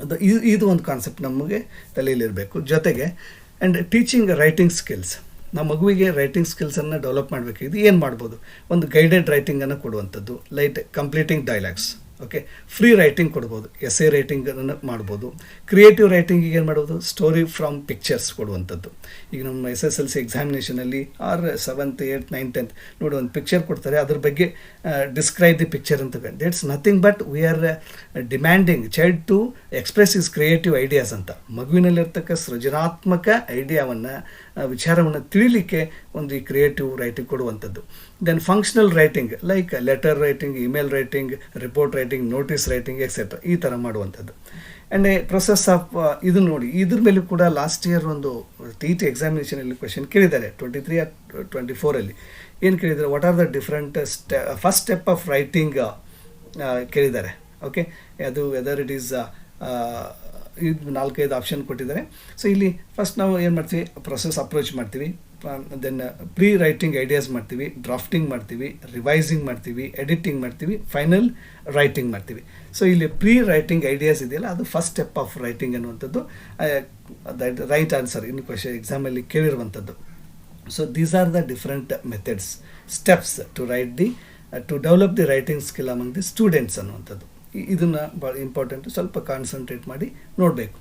A: ಅದು ಇದು ಒಂದು ಕಾನ್ಸೆಪ್ಟ್ ನಮಗೆ ತಲೆಯಲ್ಲಿರಬೇಕು. ಜೊತೆಗೆ ಆ್ಯಂಡ್ ಟೀಚಿಂಗ್ ರೈಟಿಂಗ್ ಸ್ಕಿಲ್ಸ್, ನಾವು ಮಗುವಿಗೆ ರೈಟಿಂಗ್ ಸ್ಕಿಲ್ಸನ್ನು ಡೆವಲಪ್ ಮಾಡಬೇಕು. ಇದು ಏನು ಮಾಡ್ಬೋದು, ಒಂದು ಗೈಡೆಡ್ ರೈಟಿಂಗನ್ನು ಕೊಡುವಂಥದ್ದು, like completing dialogues. Okay, free writing ಕೊಡ್ಬೋದು, ಎಸ್ಸೆ ರೈಟಿಂಗನ್ನು ಮಾಡ್ಬೋದು. ಕ್ರಿಯೇಟಿವ್ ರೈಟಿಂಗಿಗೆ ಏನು ಮಾಡ್ಬೋದು, ಸ್ಟೋರಿ ಫ್ರಮ್ ಪಿಕ್ಚರ್ಸ್ ಕೊಡುವಂಥದ್ದು. ಈಗ ನಮ್ಮ SSLC ಎಕ್ಸಾಮಿನೇಷನಲ್ಲಿ R 7th 8th 9th 10th ನೋಡಿ ಒಂದು ಪಿಕ್ಚರ್ ಕೊಡ್ತಾರೆ, ಅದ್ರ ಬಗ್ಗೆ ಡಿಸ್ಕ್ರೈಬ್ ದಿ ಪಿಕ್ಚರ್ ಅಂತ. That's nothing but we are demanding child to express his creative ideas ಅಂತ. ಮಗುವಿನಲ್ಲಿರ್ತಕ್ಕ ಸೃಜನಾತ್ಮಕ ಐಡಿಯಾವನ್ನು, ವಿಚಾರವನ್ನು ತಿಳಿಲಿಕ್ಕೆ ಒಂದು ಈ ಕ್ರಿಯೇಟಿವ್ ರೈಟಿಂಗ್ ಕೊಡುವಂಥದ್ದು. Then functional writing like letter writing, email writing, report writing, notice writing etcetera ಈ ಥರ ಮಾಡುವಂಥದ್ದು. ಆ್ಯಂಡ್ ಎ ಪ್ರೊಸೆಸ್ ಆಫ್ ಇದು ನೋಡಿ, ಇದ್ರ ಮೇಲೂ ಕೂಡ ಲಾಸ್ಟ್ ಇಯರ್ ಒಂದು TET ಎಕ್ಸಾಮಿನೇಷನಲ್ಲಿ ಕ್ವೆಶನ್ ಕೇಳಿದ್ದಾರೆ 23 or 24 ಏನು ಕೇಳಿದ್ದಾರೆ, what are the different first step of writing ಕೇಳಿದ್ದಾರೆ. ಓಕೆ, ಅದು ವೆದರ್ ಇಟ್ ಈಸ್ ಇದು 4-5 ಆಪ್ಷನ್ ಕೊಟ್ಟಿದ್ದಾರೆ. ಸೊ ಇಲ್ಲಿ ಫಸ್ಟ್ ನಾವು ಏನು ಮಾಡ್ತೀವಿ, ಪ್ರೊಸೆಸ್ ಅಪ್ರೋಚ್ ಮಾಡ್ತೀವಿ. ದೆನ್ ಪ್ರೀ ರೈಟಿಂಗ್ ಐಡಿಯಾಸ್ ಮಾಡ್ತೀವಿ, ಡ್ರಾಫ್ಟಿಂಗ್ ಮಾಡ್ತೀವಿ, ರಿವೈಸಿಂಗ್ ಮಾಡ್ತೀವಿ, ಎಡಿಟಿಂಗ್ ಮಾಡ್ತೀವಿ, ಫೈನಲ್ ರೈಟಿಂಗ್ ಮಾಡ್ತೀವಿ. ಸೊ ಇಲ್ಲಿ ಪ್ರೀ ರೈಟಿಂಗ್ ಐಡಿಯಾಸ್ ಇದೆಯಲ್ಲ, ಅದು ಫಸ್ಟ್ ಸ್ಟೆಪ್ ಆಫ್ ರೈಟಿಂಗ್ ಅನ್ನುವಂಥದ್ದು ದಟ್ ರೈಟ್ ಆನ್ಸರ್ ಇನ್ನು ಕ್ವೆಶನ್ ಎಕ್ಸಾಮಲ್ಲಿ ಕೇಳಿರುವಂಥದ್ದು. So these are the different methods, steps to write to develop the writing skill among the students ಅನ್ನುವಂಥದ್ದು. ಇದನ್ನು ಭಾಳ ಇಂಪಾರ್ಟೆಂಟ್, ಸ್ವಲ್ಪ ಕಾನ್ಸಂಟ್ರೇಟ್ ಮಾಡಿ ನೋಡಬೇಕು.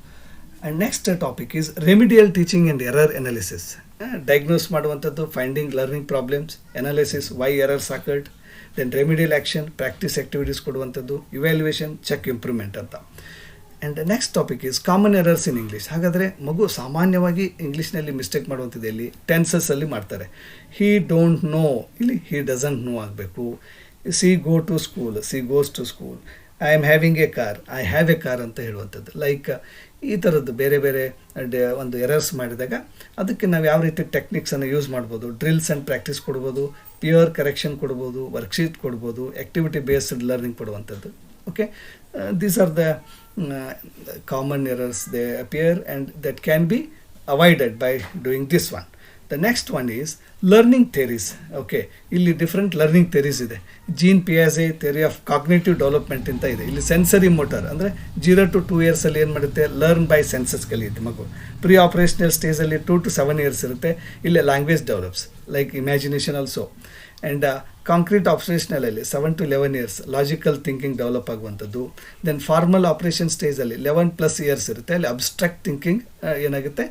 A: And next topic is remedial teaching and error analysis. Diagnose ಮಾಡುವಂಥದ್ದು, finding learning problems, analysis why errors occurred, then remedial action, practice activities ಕೊಡುವಂಥದ್ದು, evaluation, check improvement ಅಂತ. And next topic is common errors in English. ಹಾಗಾದರೆ ಮಗು ಸಾಮಾನ್ಯವಾಗಿ ಇಂಗ್ಲೀಷ್ನಲ್ಲಿ mistake ಮಾಡುವಂಥದ್ದು ಎಲ್ಲಿ, ಟೆನ್ಸಸ್ಸಲ್ಲಿ ಮಾಡ್ತಾರೆ. ಹಿ ಡೋಂಟ್ ನೋ, ಇಲ್ಲಿ ಹಿ ಡಸಂಟ್ ನೋ ಆಗಬೇಕು. She go to school, she goes to school. I am having a car, I have a car ಅಂತ ಹೇಳುವಂಥದ್ದು. ಲೈಕ್ ಈ ಥರದ್ದು ಬೇರೆ ಬೇರೆ ಒಂದು ಎರರ್ಸ್ ಮಾಡಿದಾಗ ಅದಕ್ಕೆ ನಾವು ಯಾವ ರೀತಿ ಟೆಕ್ನಿಕ್ಸನ್ನು ಯೂಸ್ ಮಾಡ್ಬೋದು, ಡ್ರಿಲ್ಸ್ ಆ್ಯಂಡ್ ಪ್ರಾಕ್ಟೀಸ್ ಕೊಡ್ಬೋದು, ಪಿಯರ್ ಕರೆಕ್ಷನ್ ಕೊಡ್ಬೋದು, ವರ್ಕ್ಶೀಟ್ ಕೊಡ್ಬೋದು, ಆ್ಯಕ್ಟಿವಿಟಿ ಬೇಸ್ಡ್ ಲರ್ನಿಂಗ್ ಕೊಡುವಂಥದ್ದು. Okay, these are the common errors they appear and that can be avoided by doing this one. The next one is learning theories. Okay, ಇಲ್ಲಿ different learning theories ಇದೆ. Jean ಪಿಯಾಜೆ theory of cognitive development ಅಂತ ಇದೆ. ಇಲ್ಲಿ sensory motor ಅಂದರೆ 0 to 2 years ಏನು ಮಾಡುತ್ತೆ, learn by census ಕಲಿಯುತ್ತೆ ಮಗು. ಪ್ರೀ ಆಪರೇಷನಲ್ ಸ್ಟೇಜಲ್ಲಿ 2 to 7 years ಇರುತ್ತೆ. ಇಲ್ಲಿ language develops like imagination also. And concrete ಆಪರೇಷನಲಲ್ಲಿ 7 to 11 years logical thinking develop ಆಗುವಂಥದ್ದು. ದೆನ್ ಫಾರ್ಮಲ್ ಆಪರೇಷನ್ ಸ್ಟೇಜಲ್ಲಿ 11+ years ಇರುತ್ತೆ. ಅಲ್ಲಿ ಅಬ್ಸ್ಟ್ರಾಕ್ಟ್ ಥಿಂಕಿಂಗ್ ಏನಾಗುತ್ತೆ,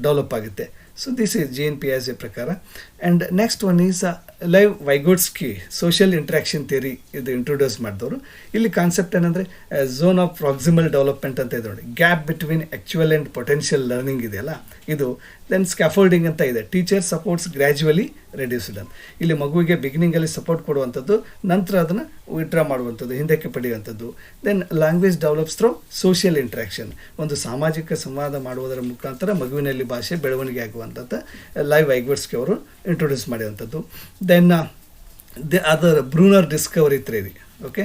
A: ಡೆವಲಪ್ ಆಗುತ್ತೆ. So this is G N ಪಿಯಾಜೆ ಪ್ರಕಾರ. And next one is Lev Vygotsky social interaction theory ಇದು ಇಂಟ್ರೊಡ್ಯೂಸ್ ಮಾಡಿದವರು. ಇಲ್ಲಿ ಕಾನ್ಸೆಪ್ಟ್ ಏನಂದರೆ ಝೋನ್ ಆಫ್ ಪ್ರಾಕ್ಸಿಮಲ್ ಡೆವಲಪ್ಮೆಂಟ್ ಅಂತ ಇದೆ ನೋಡಿ, gap between actual and potential learning ಇದೆಯಲ್ಲ ಇದು. ದೆನ್ ಸ್ಕ್ಯಾಫೋಲ್ಡಿಂಗ್ ಅಂತ ಇದೆ, ಟೀಚರ್ ಸಪೋರ್ಟ್ಸ್ ಗ್ರ್ಯಾಜುವಲಿ ರೆಡ್ಯೂಸ್ಡ್ ಅಂತ. ಇಲ್ಲಿ ಮಗುವಿಗೆ ಬಿಗಿನಿಂಗಲ್ಲಿ ಸಪೋರ್ಟ್ ಕೊಡುವಂಥದ್ದು, ನಂತರ ಅದನ್ನು ವಿಡ್ರಾ ಮಾಡುವಂಥದ್ದು, ಹಿಂದಕ್ಕೆ ಪಡೆಯುವಂಥದ್ದು. Then language develops through social interaction, ಒಂದು ಸಾಮಾಜಿಕ ಸಂವಾದ ಮಾಡುವುದರ ಮುಖಾಂತರ ಮಗುವಿನಲ್ಲಿ ಭಾಷೆ ಬೆಳವಣಿಗೆ ಆಗುವಂಥದ್ದು ಲೈವ್ ವೈಗೋಟ್ಸ್ಕಿ ಅವರು ಇಂಟ್ರೊಡ್ಯೂಸ್ ಮಾಡಿರುವಂಥದ್ದು. Then other Bruner discovery theory. Okay,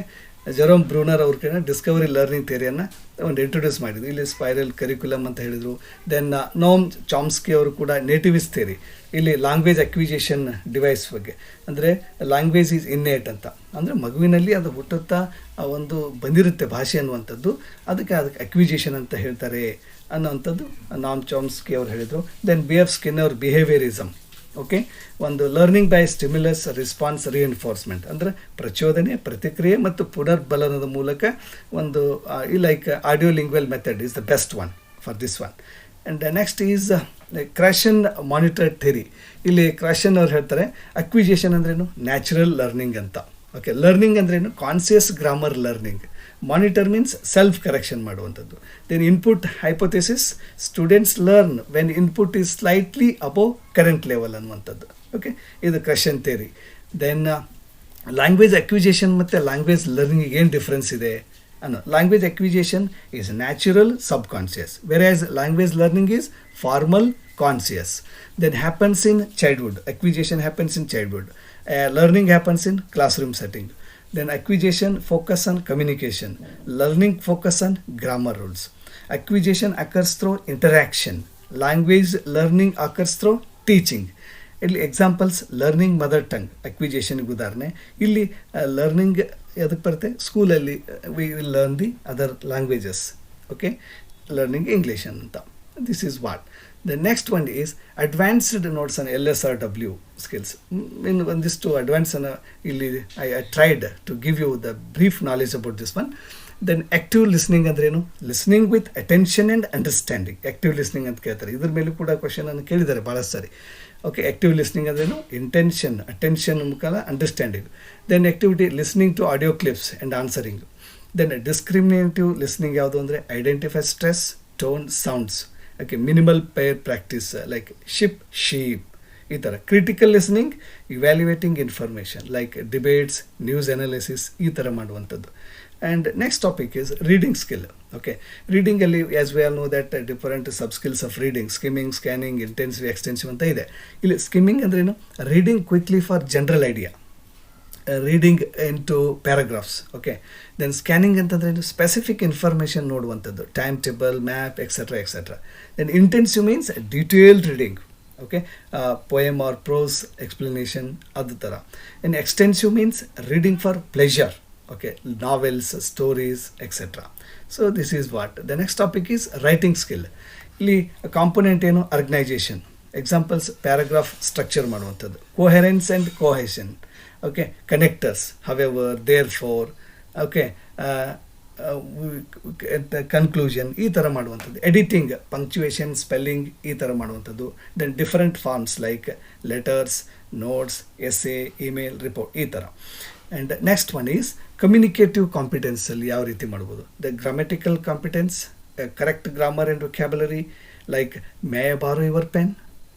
A: Jerome Bruner ಅವ್ರ ಕಡೆ ಡಿಸ್ಕವರಿ ಲರ್ನಿಂಗ್ ಥಿಯರಿಯನ್ನು ಒಂದು ಇಂಟ್ರೊಡ್ಯೂಸ್ ಮಾಡಿದ್ರು. ಇಲ್ಲಿ ಸ್ಪೈರಲ್ ಕರಿಕ್ಯುಲಮ್ ಅಂತ ಹೇಳಿದರು. ದೆನ್ ನೋಮ್ ಚಾಮ್ಸ್ಕಿ ಅವರು ಕೂಡ ನೇಟಿವಿಸ್ಟ್ ಥಿಯರಿ, ಇಲ್ಲಿ ಲ್ಯಾಂಗ್ವೇಜ್ ಅಕ್ವಿಜೇಷನ್ ಡಿವೈಸ್ ಬಗ್ಗೆ, ಅಂದರೆ ಲ್ಯಾಂಗ್ವೇಜ್ ಈಸ್ ಇನ್ನೇಟ್ ಅಂತ, ಅಂದರೆ ಮಗುವಿನಲ್ಲಿ ಅದು ಹುಟ್ಟುತ್ತಾ ಒಂದು ಬಂದಿರುತ್ತೆ ಭಾಷೆ ಅನ್ನುವಂಥದ್ದು, ಅದಕ್ಕೆ ಅಕ್ವಿಜೇಷನ್ ಅಂತ ಹೇಳ್ತಾರೆ ಅನ್ನೋವಂಥದ್ದು ನಾಮ್ ಚಾಮ್ಸ್ಕಿ ಅವರು ಹೇಳಿದರು. Then B F Skinner behaviourism. Okay, ಒಂದು learning by stimulus response reinforcement, ಅಂದರೆ ಪ್ರಚೋದನೆ, ಪ್ರತಿಕ್ರಿಯೆ ಮತ್ತು ಪುನರ್ಬಲನದ ಮೂಲಕ ಒಂದು like audio lingual method is the best one for this one. And next is Krashen monitored theory. ಇಲ್ಲಿ ಕ್ರಾಶನ್ ಅವ್ರು ಹೇಳ್ತಾರೆ ಅಕ್ವಿಜೇಷನ್ ಅಂದ್ರೇನು, ನ್ಯಾಚುರಲ್ ಲರ್ನಿಂಗ್ ಅಂತ. ಓಕೆ, ಲರ್ನಿಂಗ್ ಅಂದ್ರೇನು, conscious grammar learning. Monitor means self correction ಮಾಡುವಂಥದ್ದು. Then input hypothesis, students learn when input is slightly above current level ಅನ್ನುವಂಥದ್ದು. Okay, ಇದು Krashen theory. Then language acquisition ಮತ್ತು language ಲರ್ನಿಂಗಿಗೆ ಏನು difference ಇದೆ ಅನ್ನೋ. Language acquisition is natural sub conscious, versus language learning is formal conscious. Then happens in childhood, acquisition happens in childhood, learning happens in class room setting. Then acquisition focus on communication, learning focus on grammar rules. Acquisition occurs through interaction, language learning occurs through teaching. ಇಲ್ಲಿ examples learning mother tongue ಅಕ್ವಿಜೇಷನ್ಗೆ ಉದಾಹರಣೆ. ಇಲ್ಲಿ learning ಅದಕ್ಕೆ ಬರುತ್ತೆ, ಸ್ಕೂಲಲ್ಲಿ we will learn the other languages. Okay, learning English ಅಂತ. This is what. The next one is advanced notes on LSRW skills. In ಒಂದಿಷ್ಟು advance ಅನ್ನು ಇಲ್ಲಿ I tried to give you the brief knowledge about this one. Then active listening ಅಂದ್ರೇನು, listening with attention and understanding. Active listening ಅಂತ ಕೇಳ್ತಾರೆ, ಇದ್ರ ಮೇಲೂ ಕೂಡ question ಅನ್ನು ಕೇಳಿದ್ದಾರೆ ಭಾಳ ಸಾರಿ. ಓಕೆ, ಆ್ಯಕ್ಟಿವ್ ಲಿಸ್ನಿಂಗ್ ಅಂದ್ರೇನು, ಇಂಟೆನ್ಷನ್, ಅಟೆನ್ಷನ್ ಮುಖಾಂತರ understanding. Then activity listening to audio clips and answering. Then discriminative listening ಯಾವುದು ಅಂದರೆ identify stress, tone, sounds. Okay, minimal pair practice like ship, sheep, ಈ ಥರ. Critical listening evaluating information like debates, news analysis, ಈ ಥರ ಮಾಡುವಂಥದ್ದು. And next topic is reading skill. Okay, ರೀಡಿಂಗಲ್ಲಿ as we all know that different sub skills of reading, skimming, scanning, intensive, extensive ಅಂತ ಇದೆ. ಇಲ್ಲಿ skimming ಅಂದ್ರೇನು, reading quickly for general idea, reading into paragraphs. Okay, then scanning ಅಂತಂದರೆ specific information ನೋಡುವಂಥದ್ದು, time table, map, etcetera etcetera. Then intensive means detailed reading. Okay, poem or prose explanation ಅದು ಥರ. In extensive means reading for pleasure. Okay, novels, stories, etcetera. So this is what. The next topic is writing skill. ಇಲ್ಲಿ component ಏನು, organisation. Examples paragraph structure ಮಾಡುವಂಥದ್ದು, coherence and cohesion. Okay, connectors, however, therefore. Okay, conclusion, ಈ ಥರ ಮಾಡುವಂಥದ್ದು. Editing, punctuation, spelling, ಈ ಥರ ಮಾಡುವಂಥದ್ದು. Then different forms like letters, notes, essay, email, report, ಈ ಥರ. And next one is communicative ಕಾಂಪಿಟೆನ್ಸಲ್ಲಿ ಯಾವ ರೀತಿ ಮಾಡ್ಬೋದು. The grammatical competence, correct grammar and vocabulary like may I borrow your pen,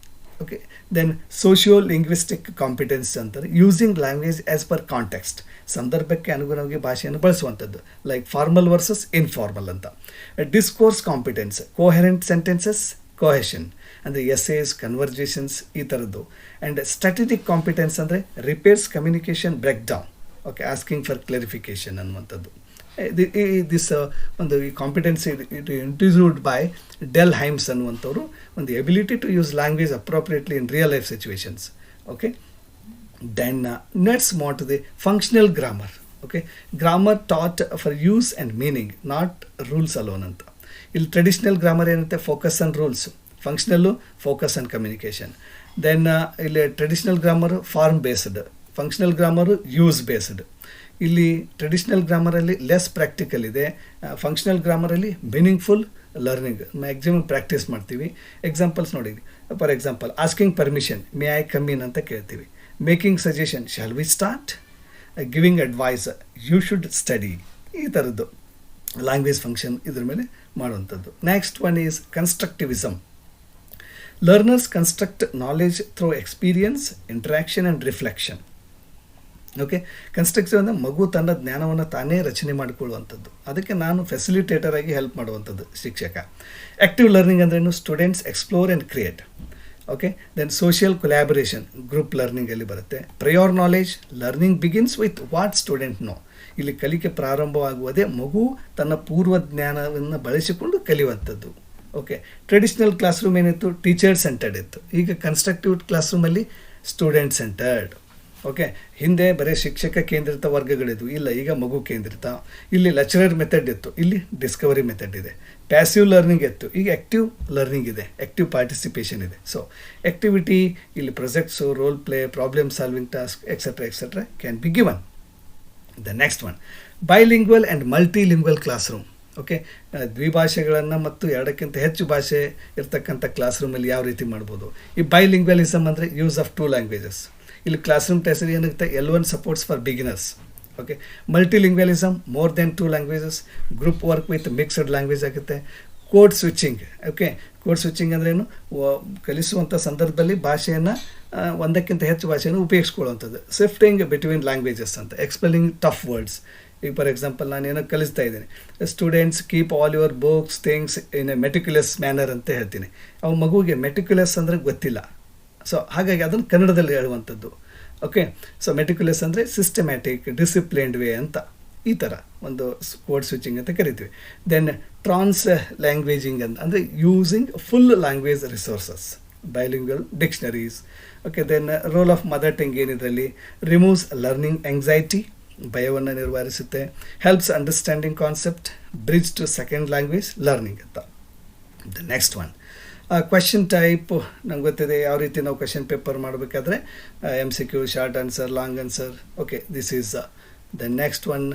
A: okay then sociolinguistic competence ಅಂತಾರೆ using language as per context, ಸಂದರ್ಭಕ್ಕೆ ಅನುಗುಣವಾಗಿ ಭಾಷೆಯನ್ನು ಬಳಸುವಂಥದ್ದು, ಲೈಕ್ ಫಾರ್ಮಲ್ ವರ್ಸಸ್ ಇನ್ಫಾರ್ಮಲ್ ಅಂತ. Discourse competence, coherent sentences, cohesion ಅಂದರೆ essays, conversations ಈ ಥರದ್ದು. And strategic competence ಅಂದರೆ repairs communication break down, okay asking for clarification ಅನ್ನುವಂಥದ್ದು. ದಿಸ್ ಒಂದು ಈ competence it introduced by Dell Hymes ಅನ್ನುವಂಥವ್ರು, ಒಂದು ability to use language appropriately in real life situations. Okay then next note the functional grammar. Okay grammar taught for use and meaning, not rules alone ಅಂತ. ಇಲ್ಲಿ traditional grammar ಏನಂತೆ focus on rules, functional focus on communication. Then ಇಲ್ಲಿ traditional grammar form based, functional grammar use based. ಇಲ್ಲಿ traditional ಗ್ರಾಮರಲ್ಲಿ less practical ಇದೆ, functional ಗ್ರಾಮರಲ್ಲಿ meaningful learning, maximum practice ಮಾಡ್ತೀವಿ. Examples ನೋಡಿ, for example asking permission, may I come in ಅಂತ ಕೇಳ್ತೀವಿ. Making suggestion, shall we start. Giving advice, you should study. ಈ ಥರದ್ದು ಲ್ಯಾಂಗ್ವೇಜ್ ಫಂಕ್ಷನ್ ಇದ್ರ ಮೇಲೆ ಮಾಡುವಂಥದ್ದು. Next one is constructivism. Learners construct knowledge through experience, interaction and reflection. Okay constructive ಅಂದರೆ ಮಗು ತನ್ನ ಜ್ಞಾನವನ್ನು ತಾನೇ ರಚನೆ ಮಾಡಿಕೊಳ್ಳುವಂಥದ್ದು, ಅದಕ್ಕೆ ನಾನು ಫೆಸಿಲಿಟೇಟರ್ ಆಗಿ ಹೆಲ್ಪ್ ಮಾಡುವಂಥದ್ದು ಶಿಕ್ಷಕ. ಆ್ಯಕ್ಟಿವ್ ಲರ್ನಿಂಗ್ ಅಂದ್ರೇನು, students explore and create. Okay then social collaboration, group ಲರ್ನಿಂಗಲ್ಲಿ ಬರುತ್ತೆ. Prior knowledge, learning begins with what student know. ಇಲ್ಲಿ ಕಲಿಕೆ ಪ್ರಾರಂಭವಾಗುವುದೇ ಮಗು ತನ್ನ ಪೂರ್ವ ಜ್ಞಾನವನ್ನು ಬಳಸಿಕೊಂಡು ಕಲಿಯುವಂಥದ್ದು. ಓಕೆ ಟ್ರೆಡಿಷ್ನಲ್ ಕ್ಲಾಸ್ ರೂಮ್ ಏನಿತ್ತು, ಟೀಚರ್ ಸೆಂಟರ್ಡ್ ಇತ್ತು. ಈಗ ಕನ್ಸ್ಟ್ರಕ್ಟಿವ್ ಕ್ಲಾಸ್ ರೂಮಲ್ಲಿ ಸ್ಟೂಡೆಂಟ್ ಸೆಂಟರ್ಡ್. ಓಕೆ ಹಿಂದೆ ಬರೀ ಶಿಕ್ಷಕ ಕೇಂದ್ರಿತ ವರ್ಗಗಳಿದ್ವು, ಇಲ್ಲ ಈಗ ಮಗು ಕೇಂದ್ರಿತ. ಇಲ್ಲಿ ಲೆಕ್ಚರರ್ ಮೆಥಡ್ ಇತ್ತು, ಇಲ್ಲಿ ಡಿಸ್ಕವರಿ ಮೆಥಡ್ ಇದೆ. ಪ್ಯಾಸಿವ್ ಲರ್ನಿಂಗ್ ಇತ್ತು, ಈಗ ಆ್ಯಕ್ಟಿವ್ ಲರ್ನಿಂಗ್ ಇದೆ, ಆ್ಯಕ್ಟಿವ್ ಪಾರ್ಟಿಸಿಪೇಷನ್ ಇದೆ. ಸೊ ಆ್ಯಕ್ಟಿವಿಟಿ ಇಲ್ಲಿ projects, role play, problem solving task etcetera can be given. The next one bilingual and multilingual class room. Okay ದ್ವಿಭಾಷೆಗಳನ್ನು ಮತ್ತು ಎರಡಕ್ಕಿಂತ ಹೆಚ್ಚು ಭಾಷೆ ಇರ್ತಕ್ಕಂಥ ಕ್ಲಾಸ್ ರೂಮಲ್ಲಿ ಯಾವ ರೀತಿ ಮಾಡ್ಬೋದು. ಈ ಬೈಲಿಂಗ್ವಲಿಸಮ್ ಅಂದರೆ ಯೂಸ್ ಆಫ್ 2 ಲ್ಯಾಂಗ್ವೇಜಸ್. ಇಲ್ಲಿ ಕ್ಲಾಸ್ ರೂಮ್ ಟೆಸ್ಟ್ ಏನಾಗುತ್ತೆ, L1 supports for beginners. Okay multilingualism more than 2 languages. Group work with mixed language ಆಗುತ್ತೆ. Code switching. Okay code switching ಅಂದ್ರೇನು, ಕಲಿಸುವಂಥ ಸಂದರ್ಭದಲ್ಲಿ ಭಾಷೆಯನ್ನು ಒಂದಕ್ಕಿಂತ ಹೆಚ್ಚು ಭಾಷೆಯನ್ನು ಉಪಯೋಗಿಸ್ಕೊಳ್ಳುವಂಥದ್ದು. ಶಿಫ್ಟಿಂಗ್ ಬಿಟ್ವೀನ್ ಲ್ಯಾಂಗ್ವೇಜಸ್ ಅಂತ. ಎಕ್ಸ್ಪೆಲ್ಲಿಂಗ್ ಟಫ್ ವರ್ಡ್ಸ್. ಈಗ ಫಾರ್ ಎಕ್ಸಾಂಪಲ್ ನಾನೇನೋ ಕಲಿಸ್ತಾ ಇದ್ದೀನಿ, students keep all your books things in a meticulous manner ಅಂತ ಹೇಳ್ತೀನಿ. ಅವು ಮಗುವಿಗೆ ಮೆಟಿಕ್ಯುಲಸ್ ಅಂದರೆ ಗೊತ್ತಿಲ್ಲ, ಸೊ ಹಾಗಾಗಿ ಅದನ್ನು ಕನ್ನಡದಲ್ಲಿ ಹೇಳುವಂಥದ್ದು. ಓಕೆ ಸೊ ಮೆಟಿಕ್ಯುಲಸ್ ಅಂದರೆ ಸಿಸ್ಟಮ್ಯಾಟಿಕ್, ಡಿಸಿಪ್ಲಿನ್ಡ್ ವೇ ಅಂತ. ಈ ಥರ ಒಂದು ಕೋಡ್ ಸ್ವಿಚಿಂಗ್ ಅಂತ ಕರಿತೀವಿ. ದೆನ್ ಟ್ರಾನ್ಸ್ ಲ್ಯಾಂಗ್ವೇಜಿಂಗ್ ಅಂದರೆ using full language resources, bilingual dictionaries. Okay then role of mother tongue ಏನಿದ್ರಲ್ಲಿ, ರಿಮೂವ್ಸ್ ಲರ್ನಿಂಗ್ ಆಂಗ್ಸೈಟಿ, ಭಯವನ್ನು ನಿರ್ವಹಿಸುತ್ತೆ. Helps understanding concept, bridge to second language learning ಅಂತ. The next one question type. ನಮ್ಗೆ ಗೊತ್ತಿದೆ ಯಾವ ರೀತಿ ನಾವು ಕ್ವೆಶನ್ ಪೇಪರ್ ಮಾಡಬೇಕಾದ್ರೆ MCQ, short answer, long answer. Okay this is the next one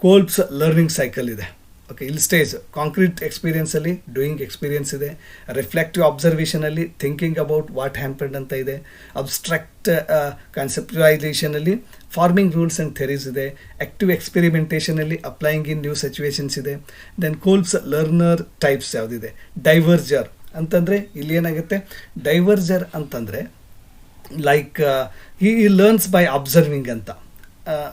A: Kolb's learning cycle ಇದೆ. ಓಕೆ ಇಲ್ಲಿ ಸ್ಟೇಜ್ ಕಾಂಕ್ರೀಟ್ ಎಕ್ಸ್ಪೀರಿಯನ್ಸಲ್ಲಿ ಡೂಯಿಂಗ್ ಎಕ್ಸ್ಪೀರಿಯನ್ಸ್ ಇದೆ. ರಿಫ್ಲೆಕ್ಟಿವ್ ಅಬ್ಸರ್ವೇಷನಲ್ಲಿ ಥಿಂಕಿಂಗ್ ಅಬೌಟ್ ವಾಟ್ ಹ್ಯಾಂಪನ್ಡ್ ಅಂತ ಇದೆ. ಅಬ್ಸ್ಟ್ರಾಕ್ಟ್ ಕಾನ್ಸೆಪ್ಟುಲೈಸೇಷನಲ್ಲಿ ಫಾರ್ಮಿಂಗ್ ರೂಲ್ಸ್ ಆ್ಯಂಡ್ ಥೆರೀಸ್ ಇದೆ. ಆ್ಯಕ್ಟಿವ್ ಎಕ್ಸ್ಪೆರಿಮೆಂಟೇಷನಲ್ಲಿ ಅಪ್ಲೈಯಿಂಗ್ ಇನ್ ನ್ಯೂ ಸಿಚುವೇಶನ್ಸ್ ಇದೆ. ದೆನ್ ಕೋಲ್ಬ್ಸ್ ಲರ್ನರ್ ಟೈಪ್ಸ್ ಯಾವುದಿದೆ, ಡೈವರ್ಜರ್ ಅಂತಂದರೆ ಇಲ್ಲಿ ಏನಾಗುತ್ತೆ, ಡೈವರ್ಜರ್ ಅಂತಂದರೆ like he learns by observing ಅಂತ.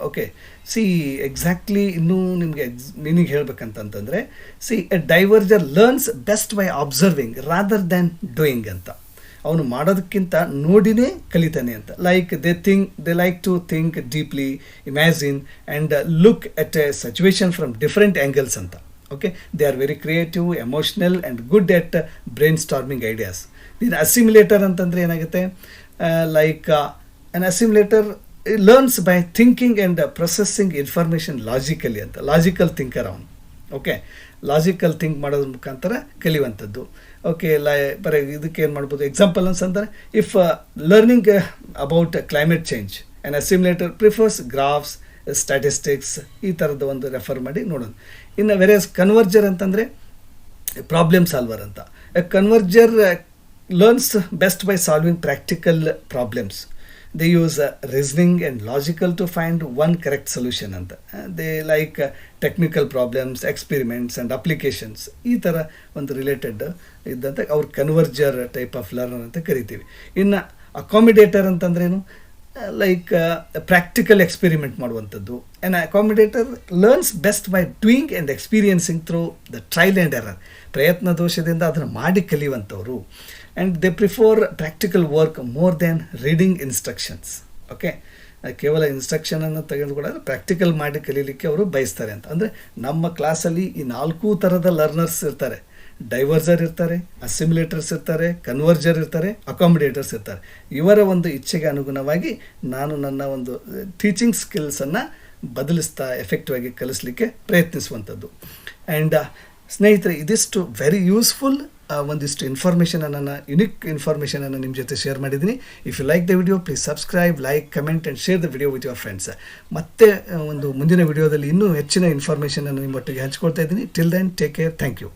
A: ಓಕೆ ಸಿ ಎಕ್ಸಾಕ್ಟ್ಲಿ ಇನ್ನೂ ನಿಮಗೆ ಮೀನಿಂಗ್ ಹೇಳ್ಬೇಕಂತಂತಂದರೆ, see a diverger learns best by observing rather than doing ಅಂತ. ಅವನು ಮಾಡೋದಕ್ಕಿಂತ ನೋಡಿನೇ ಕಲಿತಾನೆ ಅಂತ. Like they like to think deeply, imagine and look at A situation from different angles ಅಂತ. Okay they are very creative, emotional and good at brainstorming ideas. ಇದು assimilator ಅಂತಂದರೆ ಏನಾಗುತ್ತೆ, like an assimilator learns by thinking and processing information logically ಅಂತ. Logical thinker ಅವನು. Okay logical think ಮಾಡೋದ್ರ ಮುಖಾಂತರ ಕಲಿಯುವಂಥದ್ದು. Okay ಇದಕ್ಕೆ ಏನು ಮಾಡ್ಬೋದು, ಎಕ್ಸಾಂಪಲ್ ಅಂತಂದರೆ if learning about climate change and assimilator prefers graphs, statistics, ಈ ಥರದ್ದು ಒಂದು ರೆಫರ್ ಮಾಡಿ ನೋಡೋಣ. ಇನ್ನು ವೆರೇಸ್ ಕನ್ವರ್ಜರ್ ಅಂತಂದರೆ ಪ್ರಾಬ್ಲಮ್ ಸಾಲ್ವರ್ ಅಂತ. Converger learns best by solving practical problems. they use reasoning and logical to find one correct solution ಅಂತ. They like technical problems, experiments and applications. ಈ ಥರ ಒಂದು ರಿಲೇಟೆಡ್ ಇದ್ದಂತೆ ಅವ್ರು ಕನ್ವರ್ಜರ್ ಟೈಪ್ ಆಫ್ ಲರ್ನರ್ ಅಂತ ಕರಿತೀವಿ. ಇನ್ನು ಅಕಾಮಿಡೇಟರ್ ಅಂತಂದ್ರೇನು, ಲೈಕ್ ಪ್ರಾಕ್ಟಿಕಲ್ ಎಕ್ಸ್ಪೆರಿಮೆಂಟ್ ಮಾಡುವಂಥದ್ದು. And accommodator learns best by doing and experiencing through the trial and error. ಪ್ರಯತ್ನ ದೋಷದಿಂದ ಅದನ್ನು ಮಾಡಿ ಕಲಿಯುವಂಥವ್ರು. And they prefer practical work more than reading instructions. Okay, ಕೇವಲ ಇನ್ಸ್ಟ್ರಕ್ಷನನ್ನು ತೆಗೆದುಕೊಳ್ಳೋದು ಪ್ರಾಕ್ಟಿಕಲ್ ಮಾಡಿ ಕಲೀಲಿಕ್ಕೆ ಅವರು ಬಯಸ್ತಾರೆ ಅಂತ. ಅಂದರೆ ನಮ್ಮ ಕ್ಲಾಸಲ್ಲಿ ಈ 4 ಥರದ ಲರ್ನರ್ಸ್ ಇರ್ತಾರೆ. ಡೈವರ್ಸರ್ ಇರ್ತಾರೆ, ಅಸಿಮ್ಯುಲೇಟರ್ಸ್ ಇರ್ತಾರೆ, ಕನ್ವರ್ಜರ್ ಇರ್ತಾರೆ, ಅಕಾಮಿಡೇಟರ್ಸ್ ಇರ್ತಾರೆ. ಇವರ ಒಂದು ಇಚ್ಛೆಗೆ ಅನುಗುಣವಾಗಿ ನಾನು ನನ್ನ ಒಂದು ಟೀಚಿಂಗ್ ಸ್ಕಿಲ್ಸನ್ನು ಬದಲಿಸ್ತಾ ಎಫೆಕ್ಟಿವ್ ಆಗಿ ಕಲಿಸಲಿಕ್ಕೆ ಪ್ರಯತ್ನಿಸುವಂಥದ್ದು. ಆ್ಯಂಡ್ ಸ್ನೇಹಿತರೆ, ಇದಿಷ್ಟು ವೆರಿ ಯೂಸ್ಫುಲ್ ಒಂದಿಷ್ಟು ಇನ್ಫಾರ್ಮೇಷನನ್ನು, ಯುನಿಕ್ ಇನ್ಫಾರ್ಮೇಷನನ್ನು ನಿಮ್ಮ ಜೊತೆ ಶೇರ್ ಮಾಡಿದ್ದೀನಿ. If you like the video, please subscribe, like, comment and share the video with your friends. ಮತ್ತೆ ಒಂದು ಮುಂದಿನ ವಿಡಿಯೋದಲ್ಲಿ ಇನ್ನೂ ಹೆಚ್ಚಿನ ಇನ್ಫಾರ್ಮೇಷನನ್ನು ನಿಮ್ಮೊಟ್ಟಿಗೆ ಹಂಚ್ಕೊಳ್ತಾ ಇದ್ದೀನಿ. Till then, take care, thank you.